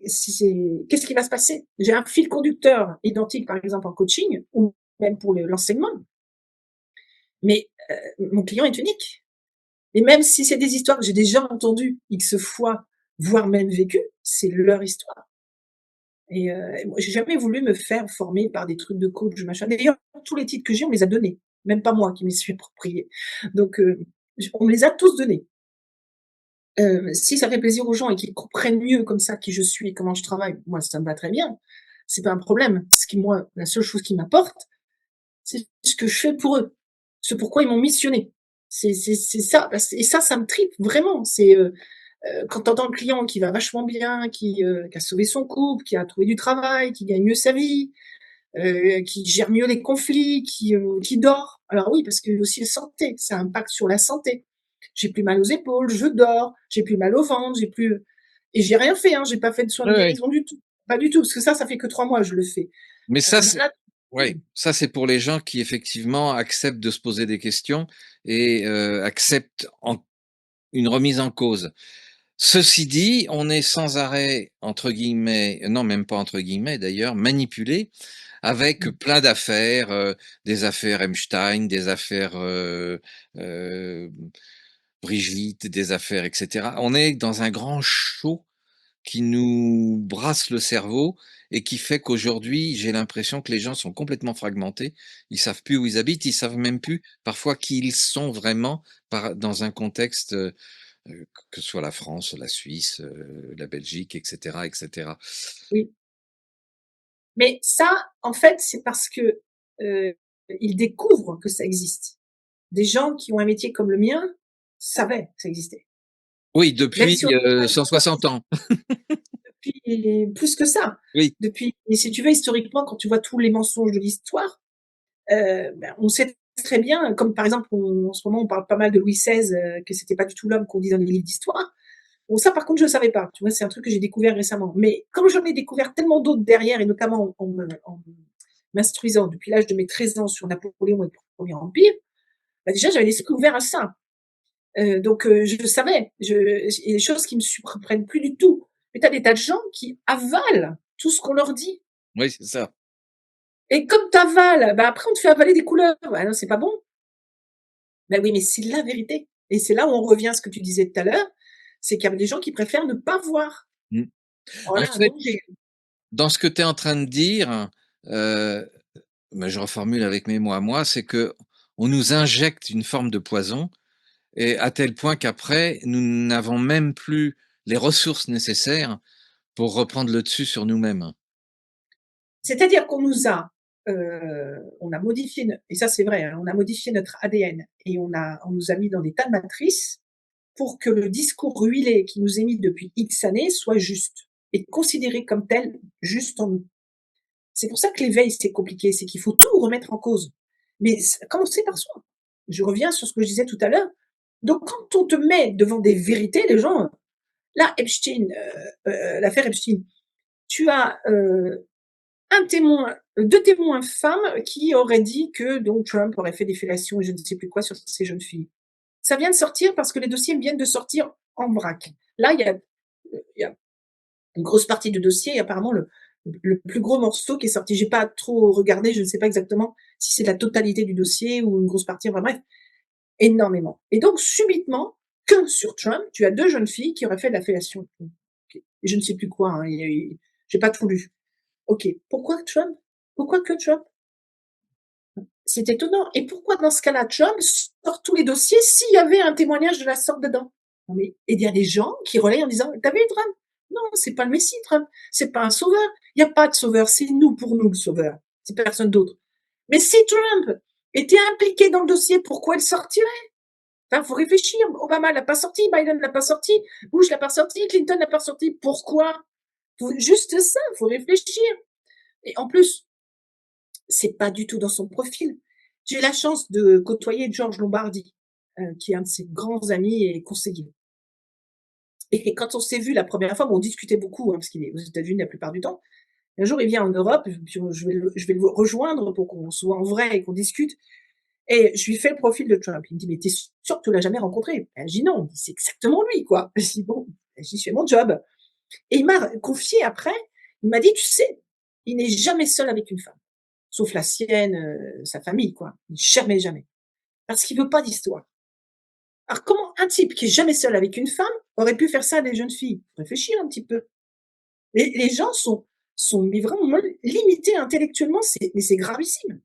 qu'est-ce qui va se passer? J'ai un fil conducteur identique, par exemple, en coaching ou même pour l'enseignement, mais mon client est unique. Et même si c'est des histoires que j'ai déjà entendues X fois, voire même vécues, c'est leur histoire. Et moi, j'ai jamais voulu me faire former par des trucs de coach, machin. D'ailleurs, tous les titres que j'ai, on me les a donnés, même pas moi qui me les suis appropriés. Donc on me les a tous donnés. Si ça fait plaisir aux gens et qu'ils comprennent mieux comme ça qui je suis et comment je travaille, moi ça me va très bien. C'est pas un problème. Ce qui moi, la seule chose qui m'apporte, c'est ce que je fais pour eux. Ce pourquoi ils m'ont missionné. C'est ça et ça me tripe vraiment. C'est, quand tu entends le client qui va vachement bien, qui a sauvé son couple, qui a trouvé du travail, qui gagne mieux sa vie, qui gère mieux les conflits, qui dort. Alors oui, parce que aussi la santé, ça impacte sur la santé. J'ai plus mal aux épaules, je dors, j'ai plus mal au ventre, j'ai plus et j'ai rien fait, hein, j'ai pas fait de soins oui, de oui. guérison du tout. Pas du tout, parce que ça fait que 3 mois que je le fais. Mais ça, Mais c'est, là oui, ça, c'est pour les gens qui effectivement acceptent de se poser des questions et acceptent une remise en cause. Ceci dit, on est sans arrêt, entre guillemets, non, même pas entre guillemets d'ailleurs, manipulé avec mmh, plein d'affaires, des affaires Epstein, des affaires euh, Brigitte, des affaires, etc. On est dans un grand show qui nous brasse le cerveau et qui fait qu'aujourd'hui, j'ai l'impression que les gens sont complètement fragmentés. Ils savent plus où ils habitent, ils savent même plus parfois qui ils sont vraiment dans un contexte, que ce soit la France, la Suisse, la Belgique, etc., etc. oui. Mais ça, en fait, c'est parce que, heu, ils découvrent que ça existe. Des gens qui ont un métier comme le mien savaient que ça existait. Oui, Même depuis si on n'était pas 160 ans. depuis plus que ça. Oui, Depuis et si tu veux historiquement, quand tu vois tous les mensonges de l'histoire, ben, on sait très bien, comme par exemple, en ce moment, on parle pas mal de Louis XVI, que c'était pas du tout l'homme qu'on dit dans les livres d'histoire. Bon, ça, par contre, je le savais pas. Tu vois, c'est un truc que j'ai découvert récemment. Mais comme j'en ai découvert tellement d'autres derrière, et notamment en m'instruisant depuis l'âge de mes 13 ans sur Napoléon et le Premier Empire, bah déjà, j'avais l'esprit ouvert à ça. Donc, je savais. Il y a des choses qui me surprennent plus du tout. Mais tu as des tas de gens qui avalent tout ce qu'on leur dit. oui, c'est ça. Et comme tu avales, bah après, on te fait avaler des couleurs. Bah non, c'est pas bon. Ben oui, mais c'est la vérité. Et c'est là où on revient à ce que tu disais tout à l'heure, c'est qu'il y a des gens qui préfèrent ne pas voir. Mmh. En Voilà, un fait, danger. dans ce que tu es en train de dire, heu, bah, je reformule avec mes mots à moi, c'est qu'on nous injecte une forme de poison et à tel point qu'après, nous n'avons même plus les ressources nécessaires pour reprendre le dessus sur nous-mêmes. C'est-à-dire qu'on nous a, on a modifié no et ça c'est vrai, hein, on a modifié notre ADN et on nous a mis dans des tas de matrices pour que le discours ruilé qui nous est mis depuis X années soit juste et considéré comme tel, juste en nous. C'est pour ça que l'éveil, c'est compliqué, c'est qu'il faut tout remettre en cause. Mais commencer par soi. Je reviens sur ce que je disais tout à l'heure. Donc quand on te met devant des vérités, les gens, là, Epstein, l'affaire Epstein, tu as un témoin, deux témoins femmes qui auraient dit que donc Trump aurait fait des fellations et je ne sais plus quoi sur ces jeunes filles. Ça vient de sortir parce que les dossiers viennent de sortir en vrac. Là, il y a une grosse partie du dossier et apparemment le plus gros morceau qui est sorti. J'ai pas trop regardé, je ne sais pas exactement si c'est la totalité du dossier ou une grosse partie, enfin bref, énormément. Et donc, subitement, que sur Trump, tu as deux jeunes filles qui auraient fait de la fellation. Okay. Et je ne sais plus quoi, hein, j'ai pas tout lu. Ok, pourquoi Trump? Pourquoi que Trump? C'est étonnant. Et pourquoi dans ce cas-là, Trump sort tous les dossiers s'il y avait un témoignage de la sorte dedans? Non mais, et il y a des gens qui relayent en disant, t'as vu Trump? Non, c'est pas le Messie, Trump. C'est pas un sauveur. Il n'y a pas de sauveur. C'est nous pour nous le sauveur. C'est personne d'autre. Mais si Trump était impliqué dans le dossier, pourquoi il sortirait? Enfin, faut réfléchir. Obama l'a pas sorti, Biden l'a pas sorti, Bush l'a pas sorti, Clinton l'a pas sorti. Pourquoi? Juste ça, faut réfléchir. Et en plus, c'est pas du tout dans son profil. J'ai eu la chance de côtoyer George Lombardi, qui est un de ses grands amis et conseillers. Et quand on s'est vu la première fois, bon, on discutait beaucoup, hein, parce qu'il est aux États-Unis la plupart du temps. Un jour, il vient en Europe, puis je vais le rejoindre pour qu'on soit en vrai et qu'on discute. Et je lui fais le profil de Trump. Il me dit, mais t'es sûr que tu l'as jamais rencontré? Ben, je dis non, c'est exactement lui, quoi. Je dis bon, j'y fais mon job. Et il m'a confié après, il m'a dit, tu sais, il n'est jamais seul avec une femme, sauf la sienne, sa famille, quoi. Jamais, jamais. Parce qu'il veut pas d'histoire. Alors, comment un type qui est jamais seul avec une femme aurait pu faire ça à des jeunes filles? Réfléchir un petit peu. Les gens sont mais vraiment limités intellectuellement, mais c'est gravissime.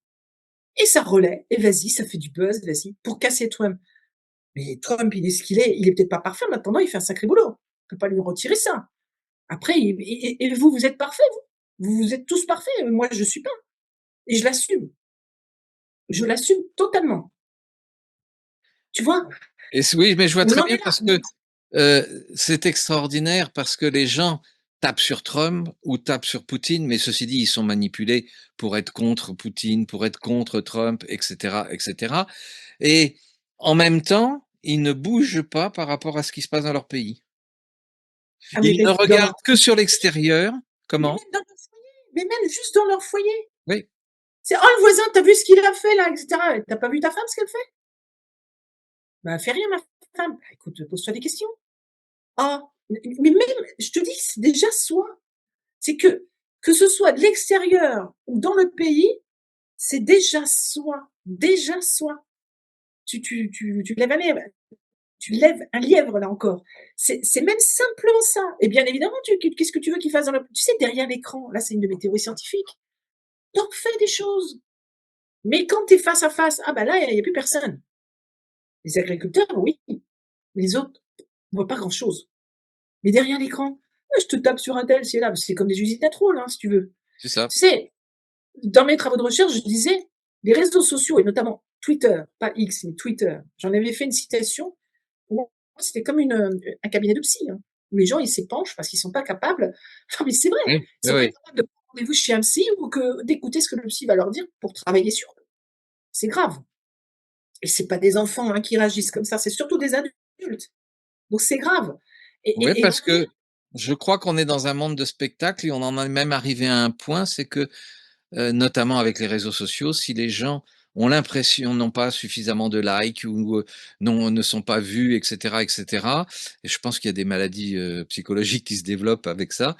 Et ça relaie, et vas-y, ça fait du buzz, vas-y, pour casser Trump. Mais Trump, il est ce qu'il est, il est peut-être pas parfait, mais attendant, il fait un sacré boulot. On peut pas lui retirer ça. Après, et vous, vous êtes parfait, vous. Vous êtes tous parfaits. Moi, je suis pas. Et je l'assume. Je l'assume totalement. Tu vois? Et oui, mais je vois On très en bien est là. parce que c'est extraordinaire parce que les gens tapent sur Trump ou tapent sur Poutine, mais ceci dit, ils sont manipulés pour être contre Poutine, pour être contre Trump, etc., etc. Et en même temps, ils ne bougent pas par rapport à ce qui se passe dans leur pays. Ah, mais Ils ne même dans leur regardent que sur l'extérieur. mais Comment? même dans leur foyer, mais même juste dans leur foyer. Oui, C'est: «Oh le voisin, tu as vu ce qu'il a fait là?» et cetera. «Tu as pas vu ta femme ce qu'elle fait?» «Bah, elle fait rien ma femme». Bah, écoute, pose-toi des questions. Ah, mais même, je te dis, c'est déjà soi. C'est que ce soit de l'extérieur ou dans le pays, c'est déjà soi, déjà soi. Tu lèves un lièvre, tu lèves un lièvre là encore. C'est même simplement ça. Et bien évidemment, qu'est-ce que tu veux qu'il fasse dans le, tu sais, derrière l'écran, là c'est une de mes théories scientifiques, donc fais des choses. Mais quand tu es face à face, ah bah là, il y a plus personne. Les agriculteurs, oui, les autres, on voit pas grand-chose. Mais derrière l'écran, ah, je te tape sur un tel, c'est là, c'est comme des usines à trolls, hein, si tu veux. c'est ça. Tu sais, dans mes travaux de recherche, je disais, les réseaux sociaux, et notamment Twitter, pas X, mais Twitter, j'en avais fait une citation, où c'était comme un cabinet de psy, hein, où les gens, ils s'épanchent parce qu'ils sont pas capables, non mais c'est vrai, Oui, ils oui, sont pas oui. capables de prendre rendez-vous chez un psy ou d'écouter ce que le psy va leur dire pour travailler sur eux. C'est grave. Et c'est pas des enfants, hein, qui réagissent comme ça, c'est surtout des adultes. Donc c'est grave. Oui, Et parce que je crois qu'on est dans un monde de spectacle et on en est même arrivé à un point, c'est que notamment avec les réseaux sociaux, si les gens ont l'impression n'ont pas suffisamment de likes ou non, ne sont pas vus, etc., etc. Et je pense qu'il y a des maladies psychologiques qui se développent avec ça.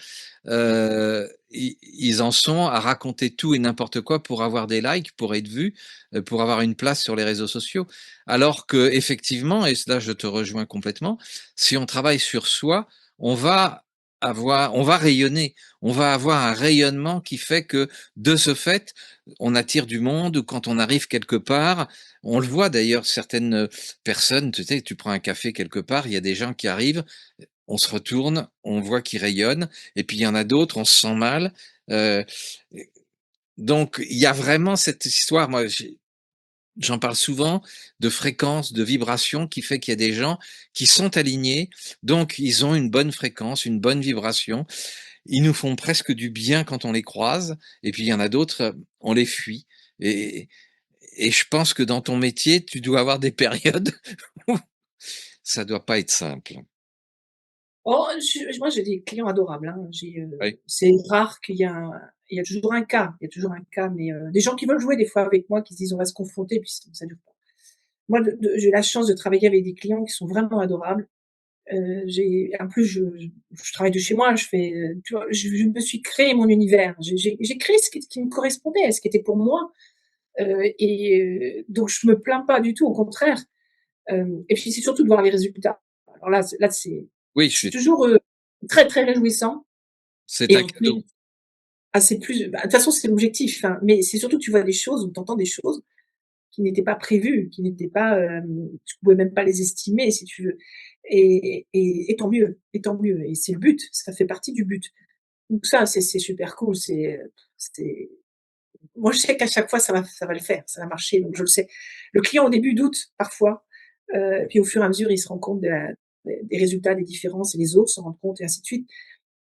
Ils en sont à raconter tout et n'importe quoi pour avoir des likes, pour être vus, pour avoir une place sur les réseaux sociaux. Alors que effectivement, et là je te rejoins complètement, si on travaille sur soi, on va on va rayonner, on va avoir un rayonnement qui fait que de ce fait, on attire du monde. Quand on arrive quelque part, on le voit d'ailleurs, certaines personnes, tu sais, tu prends un café quelque part, il y a des gens qui arrivent, on se retourne, on voit qu'ils rayonnent, et puis il y en a d'autres, on se sent mal. Euh, donc il y a vraiment cette histoire, moi j'en parle souvent, de fréquence, de vibration, qui fait qu'il y a des gens qui sont alignés, donc ils ont une bonne fréquence, une bonne vibration, ils nous font presque du bien quand on les croise, et puis il y en a d'autres, on les fuit. Et, et je pense que dans ton métier, tu dois avoir des périodes où ça doit pas être simple. Oh, moi, j'ai des clients adorables, hein. Oui. C'est rare il y a toujours un cas, il y a toujours un cas, mais des gens qui veulent jouer des fois avec moi, qui se disent: «On va se confronter», puis ça dure pas. Moi, j'ai la chance de travailler avec des clients qui sont vraiment adorables. J'ai en plus, je travaille de chez moi, je fais, tu vois? Je me suis créé mon univers. J'ai créé ce qui me correspondait, ce qui était pour moi, donc je me plains pas du tout, au contraire. Et puis c'est surtout de voir les résultats. Alors là, Oui, c'est toujours, très, très réjouissant c'est et un on te met cadeau. c'est plus bah, de toute façon, c'est l'objectif, hein, mais c'est surtout que tu vois des choses ou tu entends des choses qui n'étaient pas prévues, qui n'étaient pas, tu pouvais même pas les estimer si tu veux et tant mieux et c'est le but, ça fait partie du but. Donc ça, c'est super cool, c'est moi, je sais qu'à chaque fois, ça va le faire, ça va marcher, donc je le sais. Le client, au début, doute parfois, puis au fur et à mesure, il se rend compte des résultats, des différences et les autres s'en rendent compte et ainsi de suite.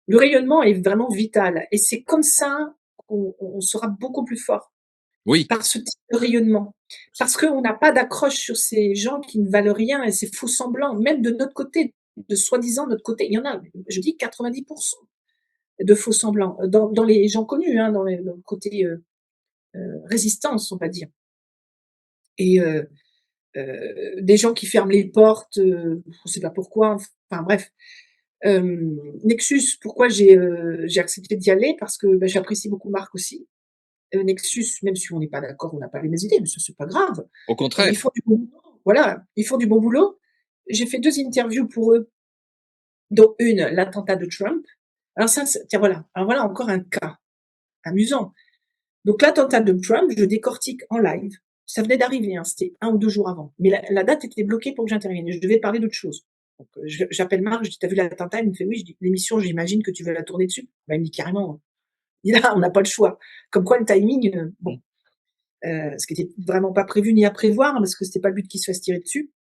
Le rayonnement est vraiment vital et c'est comme ça qu'on sera beaucoup plus fort, Oui, par ce type de rayonnement. Parce qu'on n'a pas d'accroche sur ces gens qui ne valent rien et ces faux semblants, même de notre côté, de soi-disant notre côté. Il y en a, je dis 90 de faux semblants, dans les gens connus, hein, dans le côté, résistance, on va dire et des gens qui ferment les portes, on sait pas pourquoi, enfin bref. Nexus, pourquoi j'ai accepté d'y aller? Parce que, bah, j'apprécie beaucoup Marc aussi. Nexus, même si on n'est pas d'accord, on n'a pas les mêmes idées, mais ça, c'est pas grave. au Ils contraire. font du bon boulot, voilà, ils font du bon boulot. J'ai fait 2 interviews pour eux, dont une, l'attentat de Trump. Alors ça, c'est tiens voilà, alors voilà encore un cas amusant. Donc l'attentat de Trump, je décortique en live. Ça venait d'arriver, hein, c'était 1 ou 2 jours avant. Mais la date était bloquée pour que j'intervienne et je devais parler d'autre chose. Donc j'appelle Marc, je dis: «Tu as vu l'attentat?» Il me fait: «Oui». Je dis: «L'émission, j'imagine que tu veux la tourner dessus?» Bah, il me dit: «Carrément». Il dit: «Là, on n'a pas le choix». Comme quoi le timing, Mmh. bon, ce qui était vraiment pas prévu ni à prévoir, hein, parce que c'était pas le but qu'il se fasse tirer dessus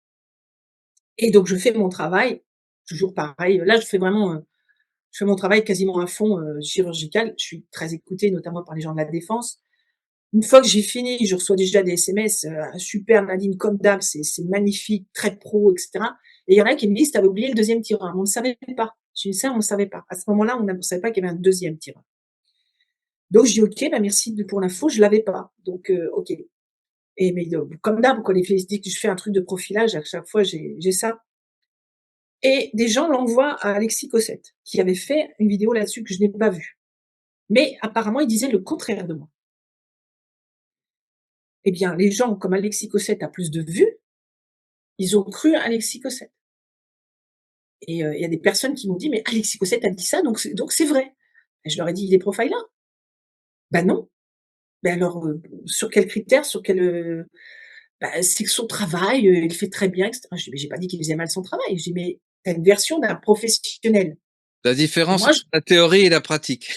et donc je fais mon travail, toujours pareil. Là, je fais mon travail quasiment à fond, chirurgical. Je suis très écoutée, notamment par les gens de la défense. Une fois que j'ai fini, je reçois déjà des SMS, «Super Nadine, comme d'hab, c'est magnifique, très pro» et cetera et il y en a qui me disent: «Tu avais oublié le deuxième tireur». On ne savait pas. J'ai dit: «Ça, on ne savait pas». À ce moment-là, on ne savait pas qu'il y avait un deuxième tireur. Donc je dis: «OK, bah, merci pour l'info, je l'avais pas». Donc OK et mais comme d'hab, quoi, les filles dès que je fais un truc de profilage, à chaque fois, j'ai ça et des gens l'envoient à Alexis Cossette, qui avait fait une vidéo là-dessus que je n'ai pas vue. Mais apparemment, il disait le contraire de moi. Eh bien, les gens comme Alexis Cossette a plus de vues, ils ont cru Alexis Cossette. Et il y a des personnes qui m'ont dit: «Mais Alexis Cossette a dit ça, donc c'est vrai». Et je leur ai dit: «Il est profiler?» «Bah non». «Beh alors, sur quels critères? Sur quel, bah, c'est que son travail, il fait très bien et cetera». Je dis: «Mais j'ai pas dit qu'il faisait mal son travail». Je dis: «Mais tu as une version d'un professionnel La et différence moi entre je» la théorie et la pratique.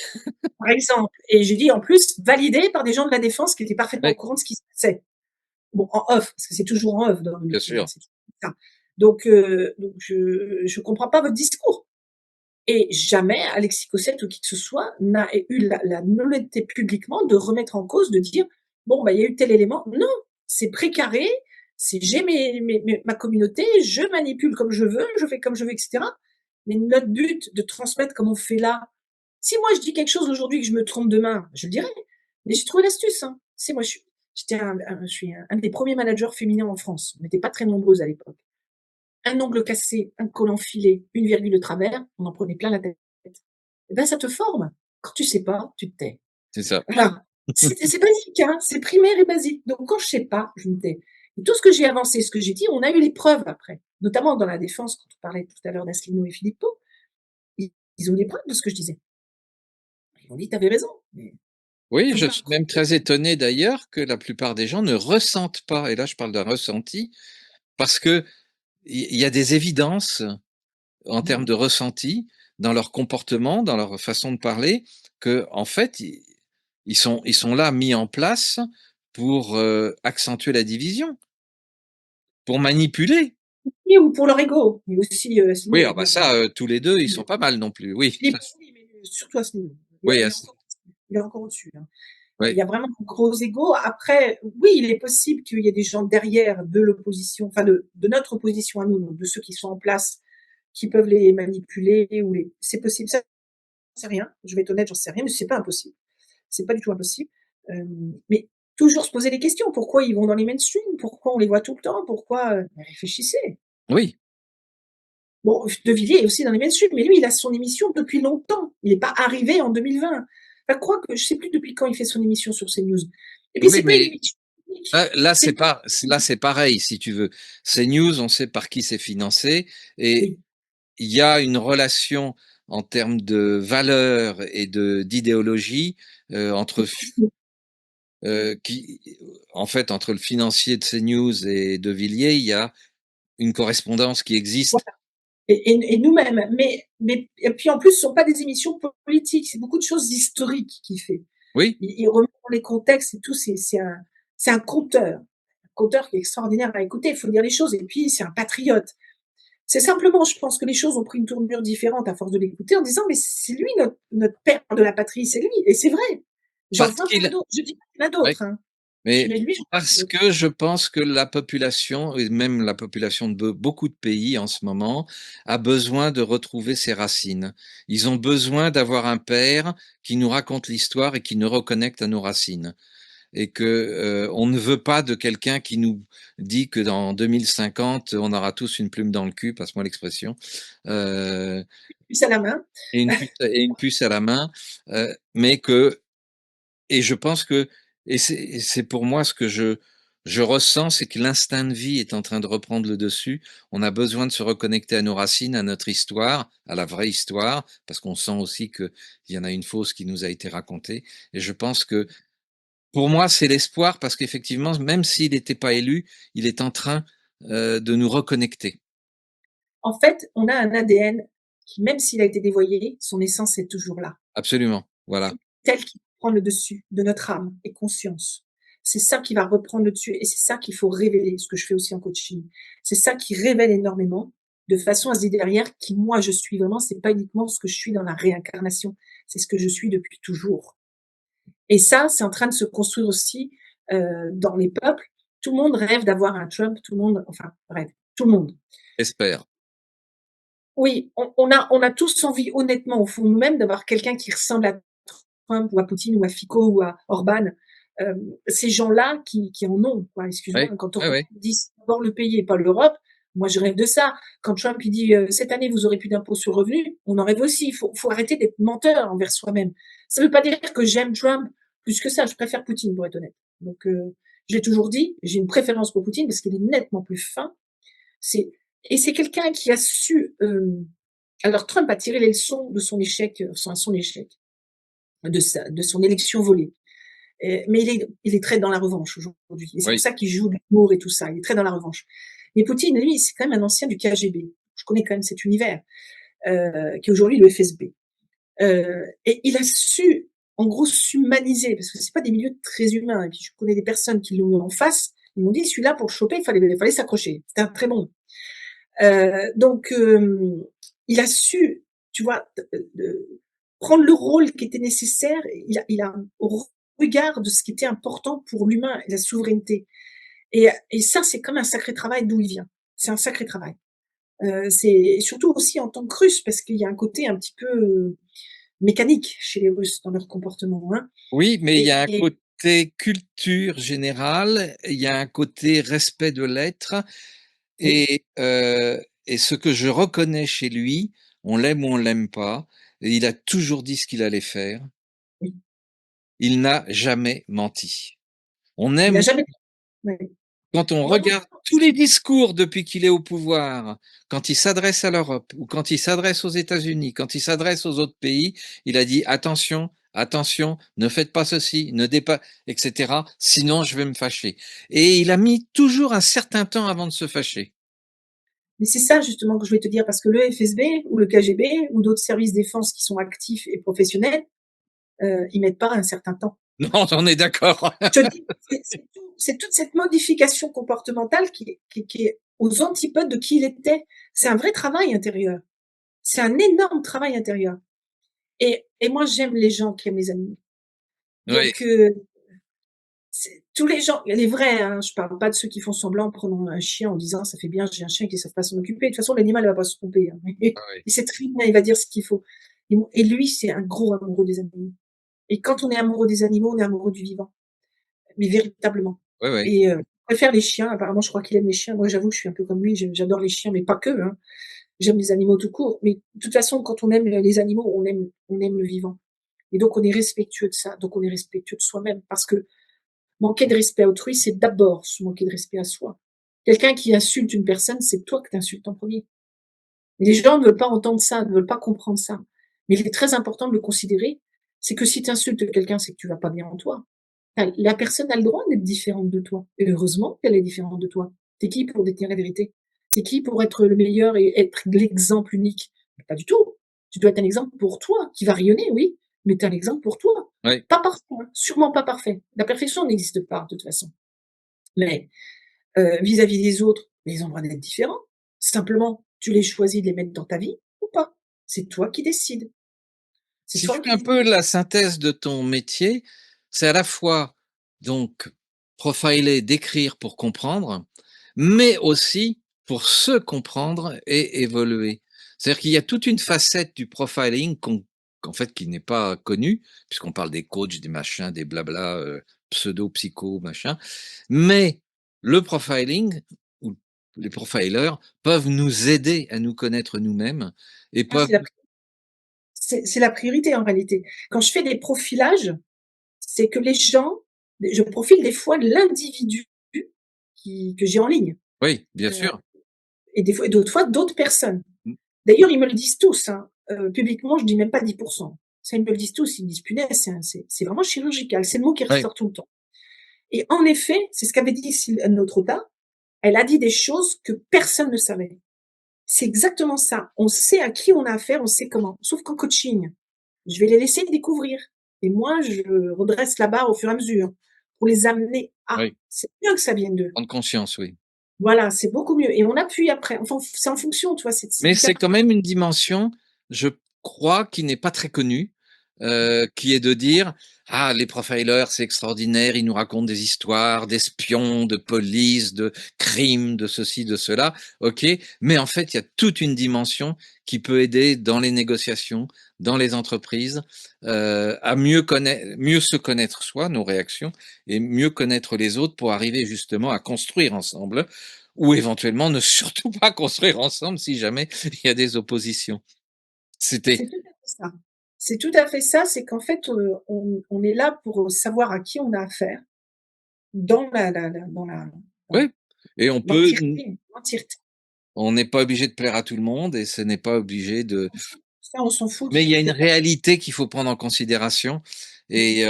par exemple et j'ai dit: «En plus validé par des gens de la défense qui étaient parfaitement au Oui, courant de ce qui se passait». Bon, en off, parce que c'est toujours en off dans le bien métier, hein, sûr. c'est toujours comme ça. Donc je comprends pas votre discours. Et jamais Alexis Cossette ou qui que ce soit n'a eu la malhonnêteté publiquement de remettre en cause, de dire: «Bon, bah, il y a eu tel élément». Non, c'est précaré, c'est j'ai ma communauté, je manipule comme je veux, je fais comme je veux et cetera. Mais notre but de transmettre comme on fait là, si moi je dis quelque chose aujourd'hui que je me trompe demain, je le dirai. Mais j'ai trouvé l'astuce, hein. Tu sais, moi Je suis un des premiers managers féminins en France. On n'était pas très nombreuses à l'époque. Un ongle cassé, un col enfilé, une virgule de travers, on en prenait plein la tête. Eh ben, ça te forme. Quand tu sais pas, tu te tais. C'est ça. Voilà. C'est basique, hein, c'est primaire et basique. Donc, quand je sais pas, je me tais. Et tout ce que j'ai avancé, ce que j'ai dit, on a eu les preuves après. Notamment dans la défense, quand on parlait tout à l'heure d'Asselineau et Philippot, ils ont les preuves de ce que je disais. Ils m'ont dit, t'avais raison. Mais Oui, faut je pas suis même très étonné d'ailleurs que la plupart des gens ne ressentent pas, et là je parle d'un ressenti, parce que il y a des évidences en termes de ressenti dans leur comportement, dans leur façon de parler, que en fait ils sont là mis en place pour accentuer la division, pour manipuler. ou pour leur ego. Mais aussi, Oui, Asselineau, ah bah d'ailleurs. ça, tous les deux, ils sont pas mal non plus. Oui, ça, Philippot, oui, mais surtout Asselineau. oui, Il est encore au-dessus, hein. Il oui, y a vraiment un gros ego. Après, oui, il est possible qu'il y ait des gens derrière de l'opposition, enfin de notre opposition à nous, donc de ceux qui sont en place, qui peuvent les manipuler ou les. C'est possible, ça, j'en sais rien. Je vais être honnête, j'en sais rien, mais c'est pas impossible. C'est pas du tout impossible. Mais toujours se poser des questions. Pourquoi ils vont dans les mainstream? Pourquoi on les voit tout le temps? Pourquoi réfléchissez. oui. Bon, De Villiers est aussi dans les mainstream, mais lui, il a son émission depuis longtemps. Il n'est pas arrivé en 2020. Enfin, crois que je sais plus depuis quand il fait son émission sur CNews. Et puis Oui, c'est pas une mais émission publique. là, C'est là, c'est pareil, si tu veux. C'est News, on sait par qui c'est financé, et oui. il y a une relation en termes de valeurs et d'idéologie entre qui, en fait, entre le financier de CNews et de Villiers, il y a une correspondance qui existe. Voilà. Et nous-mêmes. Mais et puis en plus, ce ne sont pas des émissions politiques. C'est beaucoup de choses historiques qu'il fait. Oui, Il remet dans les contextes et tout. C'est un conteur. Un conteur qui est extraordinaire à écouter. Il faut dire les choses. Et puis, c'est un patriote. C'est simplement, je pense que les choses ont pris une tournure différente à force de l'écouter en disant, mais c'est lui notre père de la patrie, c'est lui. Et c'est vrai. J'en parce vois plein qu'il, d'autres. Je dis pas qu'il y en a oui, d'autres, hein. mais Mais lui, j'en vois plein parce d'autres. que je pense que la population, et même la population de beaucoup de pays en ce moment, a besoin de retrouver ses racines. Ils ont besoin d'avoir un père qui nous raconte l'histoire et qui nous reconnecte à nos racines. Et que on ne veut pas de quelqu'un qui nous dit que dans 2050 on aura tous une plume dans le cul, passe-moi l'expression, euh, Plus à la main. et une puce à la main, mais que et je pense que et c'est pour moi ce que je ressens, c'est que l'instinct de vie est en train de reprendre le dessus. On a besoin de se reconnecter à nos racines, à notre histoire, à la vraie histoire, parce qu'on sent aussi qu'il y en a une fausse qui nous a été racontée. Et je pense que pour moi, c'est l'espoir parce qu'effectivement, même s'il n'était pas élu, il est en train de nous reconnecter. En fait, on a un ADN qui, même s'il a été dévoyé, son essence est toujours là. Absolument. Voilà. Tel qui prend le dessus de notre âme et conscience. C'est ça qui va reprendre le dessus et c'est ça qu'il faut révéler, ce que je fais aussi en coaching. C'est ça qui révèle énormément de façon à se dire derrière qui moi je suis vraiment, c'est pas uniquement ce que je suis dans la réincarnation, c'est ce que je suis depuis toujours. Et ça, c'est en train de se construire aussi dans les peuples. Tout le monde rêve d'avoir un Trump, tout le monde, enfin rêve, tout le monde. J'espère. Oui, on a tous envie, honnêtement, au fond de nous-mêmes, d'avoir quelqu'un qui ressemble à Trump ou à Poutine ou à Fico ou à Orban. Ces gens-là qui en ont, quoi. Excuse-moi, Oui, quand oui, Orban oui. dit c'est d'abord le pays et pas l'Europe, moi je rêve de ça. Quand Trump il dit cette année vous aurez plus d'impôts sur le revenu, on en rêve aussi. Faut arrêter d'être menteur envers soi-même. Ça ne veut pas dire que j'aime Trump plus que ça. Je préfère Poutine pour être honnête. Donc j'ai toujours dit, j'ai une préférence pour Poutine parce qu'il est nettement plus fin. C'est et c'est quelqu'un qui a su. Alors Trump a tiré les leçons de son échec, son échec, de son élection volée. Mais il est très dans la revanche aujourd'hui. Et c'est pour Oui, ça qu'il joue de l'humour et tout ça. Il est très dans la revanche. Mais Poutine, lui, c'est quand même un ancien du KGB. Je connais quand même cet univers, qui est aujourd'hui le FSB. Et il a su, en gros, s'humaniser, parce que c'est pas des milieux très humains. Et puis je connais des personnes qui l'ont eu en face. Ils m'ont dit, celui-là, pour le choper, il fallait s'accrocher. C'était un très bon. Donc, il a su, tu vois, prendre le rôle qui était nécessaire. Il a un regard de ce qui était important pour l'humain et la souveraineté. Et ça, c'est comme un sacré travail d'où il vient. C'est un sacré travail. C'est surtout aussi en tant que Russe, parce qu'il y a un côté un petit peu mécanique chez les Russes dans leur comportement. Hein. oui, mais il y a un Et côté culture générale, il y a un côté respect de l'être Oui, et ce que je reconnais chez lui, on l'aime ou on l'aime pas, et il a toujours dit ce qu'il allait faire. oui. Il n'a jamais menti. On Il a aime jamais oui. quand on Moi non regarde tous les discours depuis qu'il est au pouvoir, quand il s'adresse à l'Europe ou quand il s'adresse aux États-Unis, quand il s'adresse aux autres pays, il a dit attention, attention, ne faites pas ceci, ne dépa, etc. Sinon, je vais me fâcher. Et il a mis toujours un certain temps avant de se fâcher. mais c'est ça justement que je voulais te dire parce que le FSB ou le KGB ou d'autres services défense qui sont actifs et professionnels, ils mettent pas un certain temps. Non, on est d'accord. Je te dis, c'est toute cette modification comportementale qui est aux antipodes de qui il était. C'est un vrai travail intérieur. C'est un énorme travail intérieur. Et moi, j'aime les gens qui aiment les animaux. Oui, Donc, tous les gens, les vrais, hein, je parle pas de ceux qui font semblant en prenant un chien en disant ça fait bien, j'ai un chien qui ne savent pas s'en occuper. De toute façon, l'animal ne va pas se tromper. Hein. oui, Il sait très bien, il va dire ce qu'il faut. Et lui, c'est un gros amoureux des animaux. Et quand on est amoureux des animaux, on est amoureux du vivant, mais véritablement. oui, oui. Et il préfère les chiens. Apparemment, je crois qu'il aime les chiens. Moi, j'avoue que je suis un peu comme lui. J'adore les chiens, mais pas que. Hein. J'aime les animaux tout court. Mais de toute façon, quand on aime les animaux, on aime le vivant. Et donc, on est respectueux de ça. Donc, on est respectueux de soi-même. Parce que manquer de respect à autrui, c'est d'abord se manquer de respect à soi. Quelqu'un qui insulte une personne, c'est toi que tu insultes en premier. Les gens ne veulent pas entendre ça, ne veulent pas comprendre ça. Mais il est très important de le considérer. C'est que si tu insultes quelqu'un, c'est que tu vas pas bien en toi. La personne a le droit d'être différente de toi. Et heureusement qu'elle est différente de toi. T'es qui pour détenir la vérité? T'es qui pour être le meilleur et être l'exemple unique? Pas du tout. Tu dois être un exemple pour toi, qui va rayonner, oui, mais tu es un exemple pour toi. Oui. Pas parfait, hein, sûrement pas parfait. La perfection n'existe pas, de toute façon. Mais vis-à-vis des autres, ils ont le droit d'être différents. Simplement, tu les choisis de les mettre dans ta vie ou pas. C'est toi qui décides. C'est Si je toi fais qui un décides. peu la synthèse de ton métier, c'est à la fois donc profiler, décrire pour comprendre, mais aussi pour se comprendre et évoluer. C'est-à-dire qu'il y a toute une facette du profiling qu'en fait qui n'est pas connue, puisqu'on parle des coachs, des machins, des blabla, pseudo-psycho, machin. Mais le profiling ou les profilers peuvent nous aider à nous connaître nous-mêmes et Ah, peuvent c'est la priorité en réalité. Quand je fais des profilages, c'est que les gens, je profile des fois l'individu que j'ai en ligne, oui, bien euh, sûr. et des fois, et d'autres fois d'autres personnes. Mmh. D'ailleurs, ils me le disent tous. Hein. Publiquement, je dis même pas 10%. Ça, ils me le disent tous. Ils me disent punaise, c'est vraiment chirurgical. C'est le mot qui Ouais, ressort tout le temps. Et en effet, c'est ce qu'avait dit notre OTA. Elle a dit des choses que personne ne savait. C'est exactement ça. On sait à qui on a affaire, on sait comment. Sauf qu'en coaching, je vais les laisser découvrir. Et moi, je redresse la barre au fur et à mesure pour les amener à. oui, C'est bien que ça vienne d'eux. prendre conscience, oui. Voilà, c'est beaucoup mieux. Et on appuie après. Enfin, c'est en fonction, tu vois, c'est Mais du cas c'est par quand même une dimension, je crois, qui n'est pas très connue, qui est de dire: «Ah, les profilers, c'est extraordinaire, ils nous racontent des histoires d'espions, de police, de crimes, de ceci, de cela». OK, mais en fait, il y a toute une dimension qui peut aider dans les négociations, dans les entreprises, à mieux se connaître soi, nos réactions et mieux connaître les autres pour arriver justement à construire ensemble ou éventuellement ne surtout pas construire ensemble si jamais il y a des oppositions. C'était C'est tout à fait ça. C'est tout à fait ça, c'est qu'en fait, on est là pour savoir à qui on a affaire dans dans oui, et on peut l'entièreté, l'entièreté. on n'est pas obligé de plaire à tout le monde et ce n'est pas obligé de Ça, on s'en fout de mais il y toute a une façon. réalité qu'il faut prendre en considération et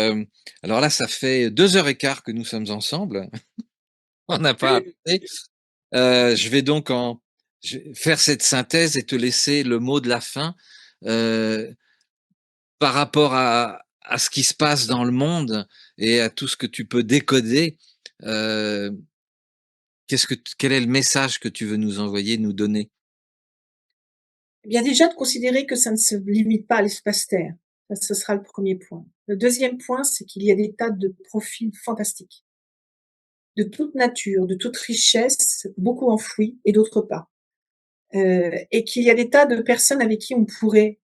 alors là, ça fait 2 heures et quart que nous sommes ensemble. On n'a pas arrêté. Je vais donc faire cette synthèse et te laisser le mot de la fin, heu, par rapport à ce qui se passe dans le monde et à tout ce que tu peux décoder, heu quel est le message que tu veux nous envoyer, nous donner? Eh bien déjà de considérer que ça ne se limite pas à l'espace-terre. Ça, ce sera le premier point. Le deuxième point, c'est qu'il y a des tas de profils fantastiques, de toute nature, de toute richesse, beaucoup enfouis et d'autres pas. Et qu'il y a des tas de personnes avec qui on pourrait,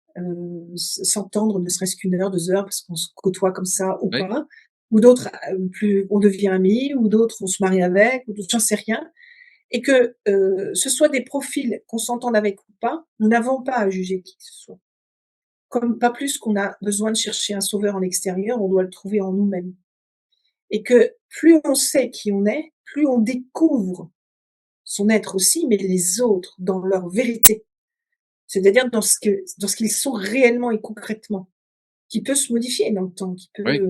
s'entendre ne serait-ce qu'1 heure, 2 heures, parce qu'on se côtoie comme ça ou Oui, pas, ou d'autres, plus on devient amis, ou d'autres on se marie avec, ou d'autres j'en sais rien et que, ce soit des profils qu'on s'entende avec ou pas, nous n'avons pas à juger qui que ce soit. Comme pas plus qu'on a besoin de chercher un sauveur en extérieur, on doit le trouver en nous-mêmes et que plus on sait qui on est, plus on découvre son être aussi, mais les autres dans leur vérité. C'est-à-dire dans ce qu'ils sont réellement et concrètement, qui peut se modifier dans le temps, qui peut, Oui,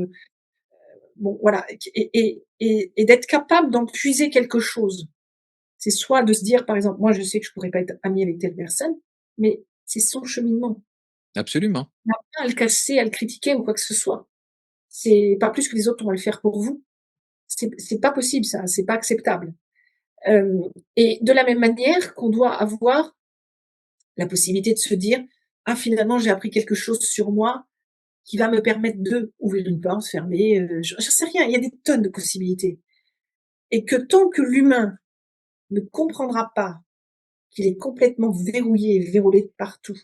bon voilà et d'être capable d'en puiser quelque chose. C'est soit de se dire, par exemple, moi je sais que je pourrais pas être amie avec telle personne, mais c'est son cheminement. absolument. On n'a pas à le casser, à le critiquer ou quoi que ce soit. C'est pas plus que les autres vont le faire pour vous. C'est pas possible ça, c'est pas acceptable. Hem et de la même manière qu'on doit avoir la possibilité de se dire: «Ah finalement j'ai appris quelque chose sur moi qui va me permettre de ouvrir une porte, fermer, j'en sais rien, il y a des tonnes de possibilités» et que tant que l'humain ne comprendra pas qu'il est complètement verrouillé et vérolé de partout,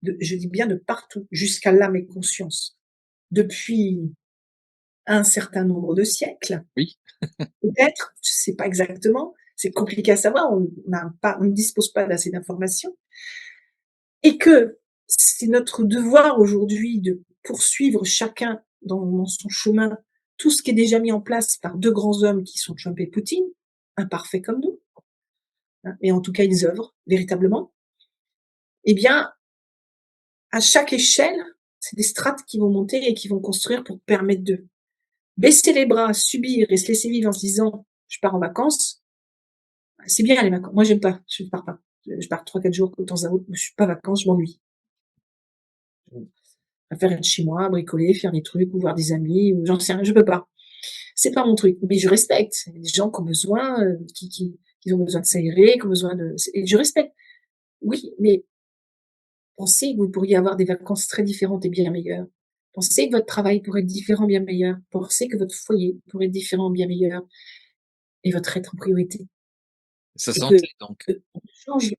je dis bien de partout, jusqu'à l'âme et conscience, depuis un certain nombre de siècles, Oui, peut-être, je sais pas exactement, c'est compliqué à savoir, on ne dispose pas d'assez d'informations et que c'est notre devoir aujourd'hui de poursuivre chacun dans son chemin tout ce qui est déjà mis en place par 2 grands hommes qui sont Trump et Poutine, imparfaits comme nous, hein, mais en tout cas ils œuvrent véritablement. Eh bien, à chaque échelle, c'est des strates qui vont monter et qui vont construire pour permettre de baisser les bras, subir et se laisser vivre en se disant: «Je pars en vacances». C'est bien les vacances. Moi, j'aime pas, je pars pas. Je pars 3-4 jours de temps à autre, je suis pas vacances, je m'ennuie. Je préfère être chez moi, bricoler, faire des trucs ou voir des amis ou j'en sais rien, je peux pas. C'est pas mon truc, mais je respecte. Il y a des gens qui ont besoin, qui ont besoin de s'aérer, qui ont besoin de et je respecte. Oui, mais pensez que vous pourriez avoir des vacances très différentes et bien meilleures. Pensez que votre travail pourrait être différent, bien meilleur. Pensez que votre foyer pourrait être différent, bien meilleur et votre être en priorité sa et que, santé donc. on change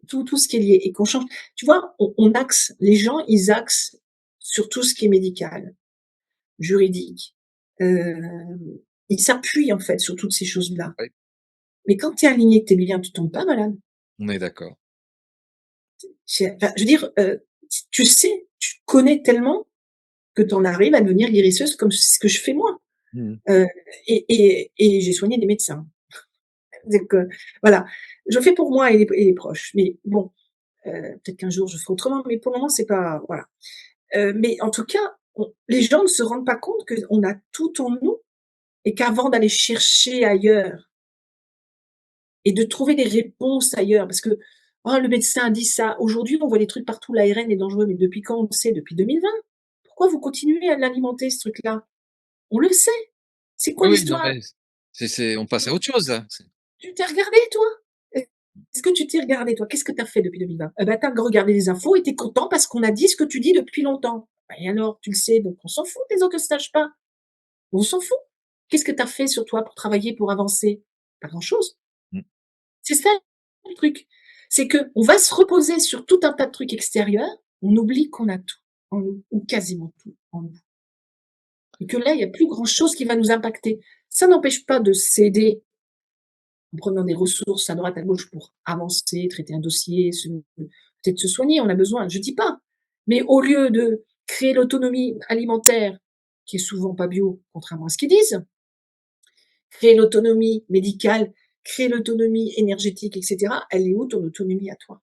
tout ce qui est lié et qu'on change tu vois, on axe les gens, ils axent sur tout ce qui est médical, juridique, hem, ils s'appuient en fait sur toutes ces choses-là. Oui, Mais quand tu es aligné, que tu es bien, tu tombes pas malade. on est d'accord. C'est enfin, je veux dire, tu sais, tu connais tellement que tu en arrives à devenir guérisseuse comme c'est ce que je fais moi. Mmh. Heu et j'ai soigné des médecins. Donc voilà, je fais pour moi et les proches. Mais bon, peut-être qu'un jour je ferai autrement, mais pour le moment c'est pas voilà. Mais en tout cas, les gens ne se rendent pas compte qu'on a tout en nous et qu'avant d'aller chercher ailleurs et de trouver des réponses ailleurs parce que: «Oh le médecin a dit ça». Aujourd'hui, on voit des trucs partout, l'ARN est dangereux, mais depuis quand on le sait? Depuis 2020. Pourquoi vous continuez à l'alimenter ce truc-là? On le sait. C'est quoi Oui, oui, non l'histoire? mais c'est on passe à autre chose là. C'est Tu t'es regardé toi? Est-ce que tu t'es regardé toi? Qu'est-ce que tu as fait depuis 2020? Eh bah, tu as regardé les infos et tu es content parce qu'on a dit ce que tu dis depuis longtemps. Bah et alors, tu le sais, donc on s'en fout que les autres ne le sachent pas. On s'en fout. Qu'est-ce que tu as fait sur toi pour travailler, pour avancer? Pas grand-chose. mmh, C'est ça le truc. C'est qu'on va se reposer sur tout un tas de trucs extérieurs, on oublie qu'on a tout en nous, ou quasiment tout en nous. Et que là, il y a plus grand chose qui va nous impacter. Ça n'empêche pas de s'aider en prenant des ressources à droite, à gauche pour avancer, traiter un dossier, peut-être se soigner, on a besoin, je dis pas. Mais au lieu de créer l'autonomie alimentaire, qui est souvent pas bio, contrairement à ce qu'ils disent, créer l'autonomie médicale, créer l'autonomie énergétique, et cetera, elle est où ton autonomie à toi?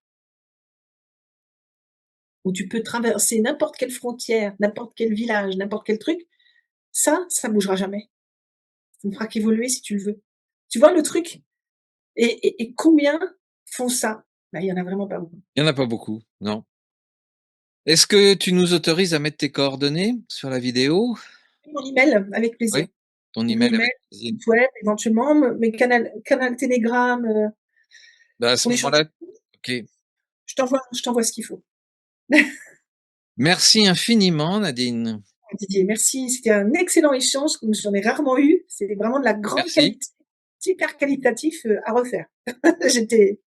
Où tu peux traverser n'importe quelle frontière, n'importe quel village, n'importe quel truc, ça bougera jamais. Ça ne fera qu'évoluer si tu le veux. Tu vois le truc? Et combien font ça? Bah, il y en a vraiment pas beaucoup. il y en a pas beaucoup, non. Est-ce que tu nous autorises à mettre tes coordonnées sur la vidéo? Mon email, avec plaisir. Oui? Ton Mon email email, avec plaisir. site web éventuellement, mes canal Telegram, Bah, à ce pour l'échange. moment-là OK. Je t'envoie ce qu'il faut. Merci infiniment Nadine. Didier, merci, c'était un excellent échange comme j'en ai rarement eu. C'est vraiment de la grande Merci. qualité, super qualitatif, à refaire. J'étais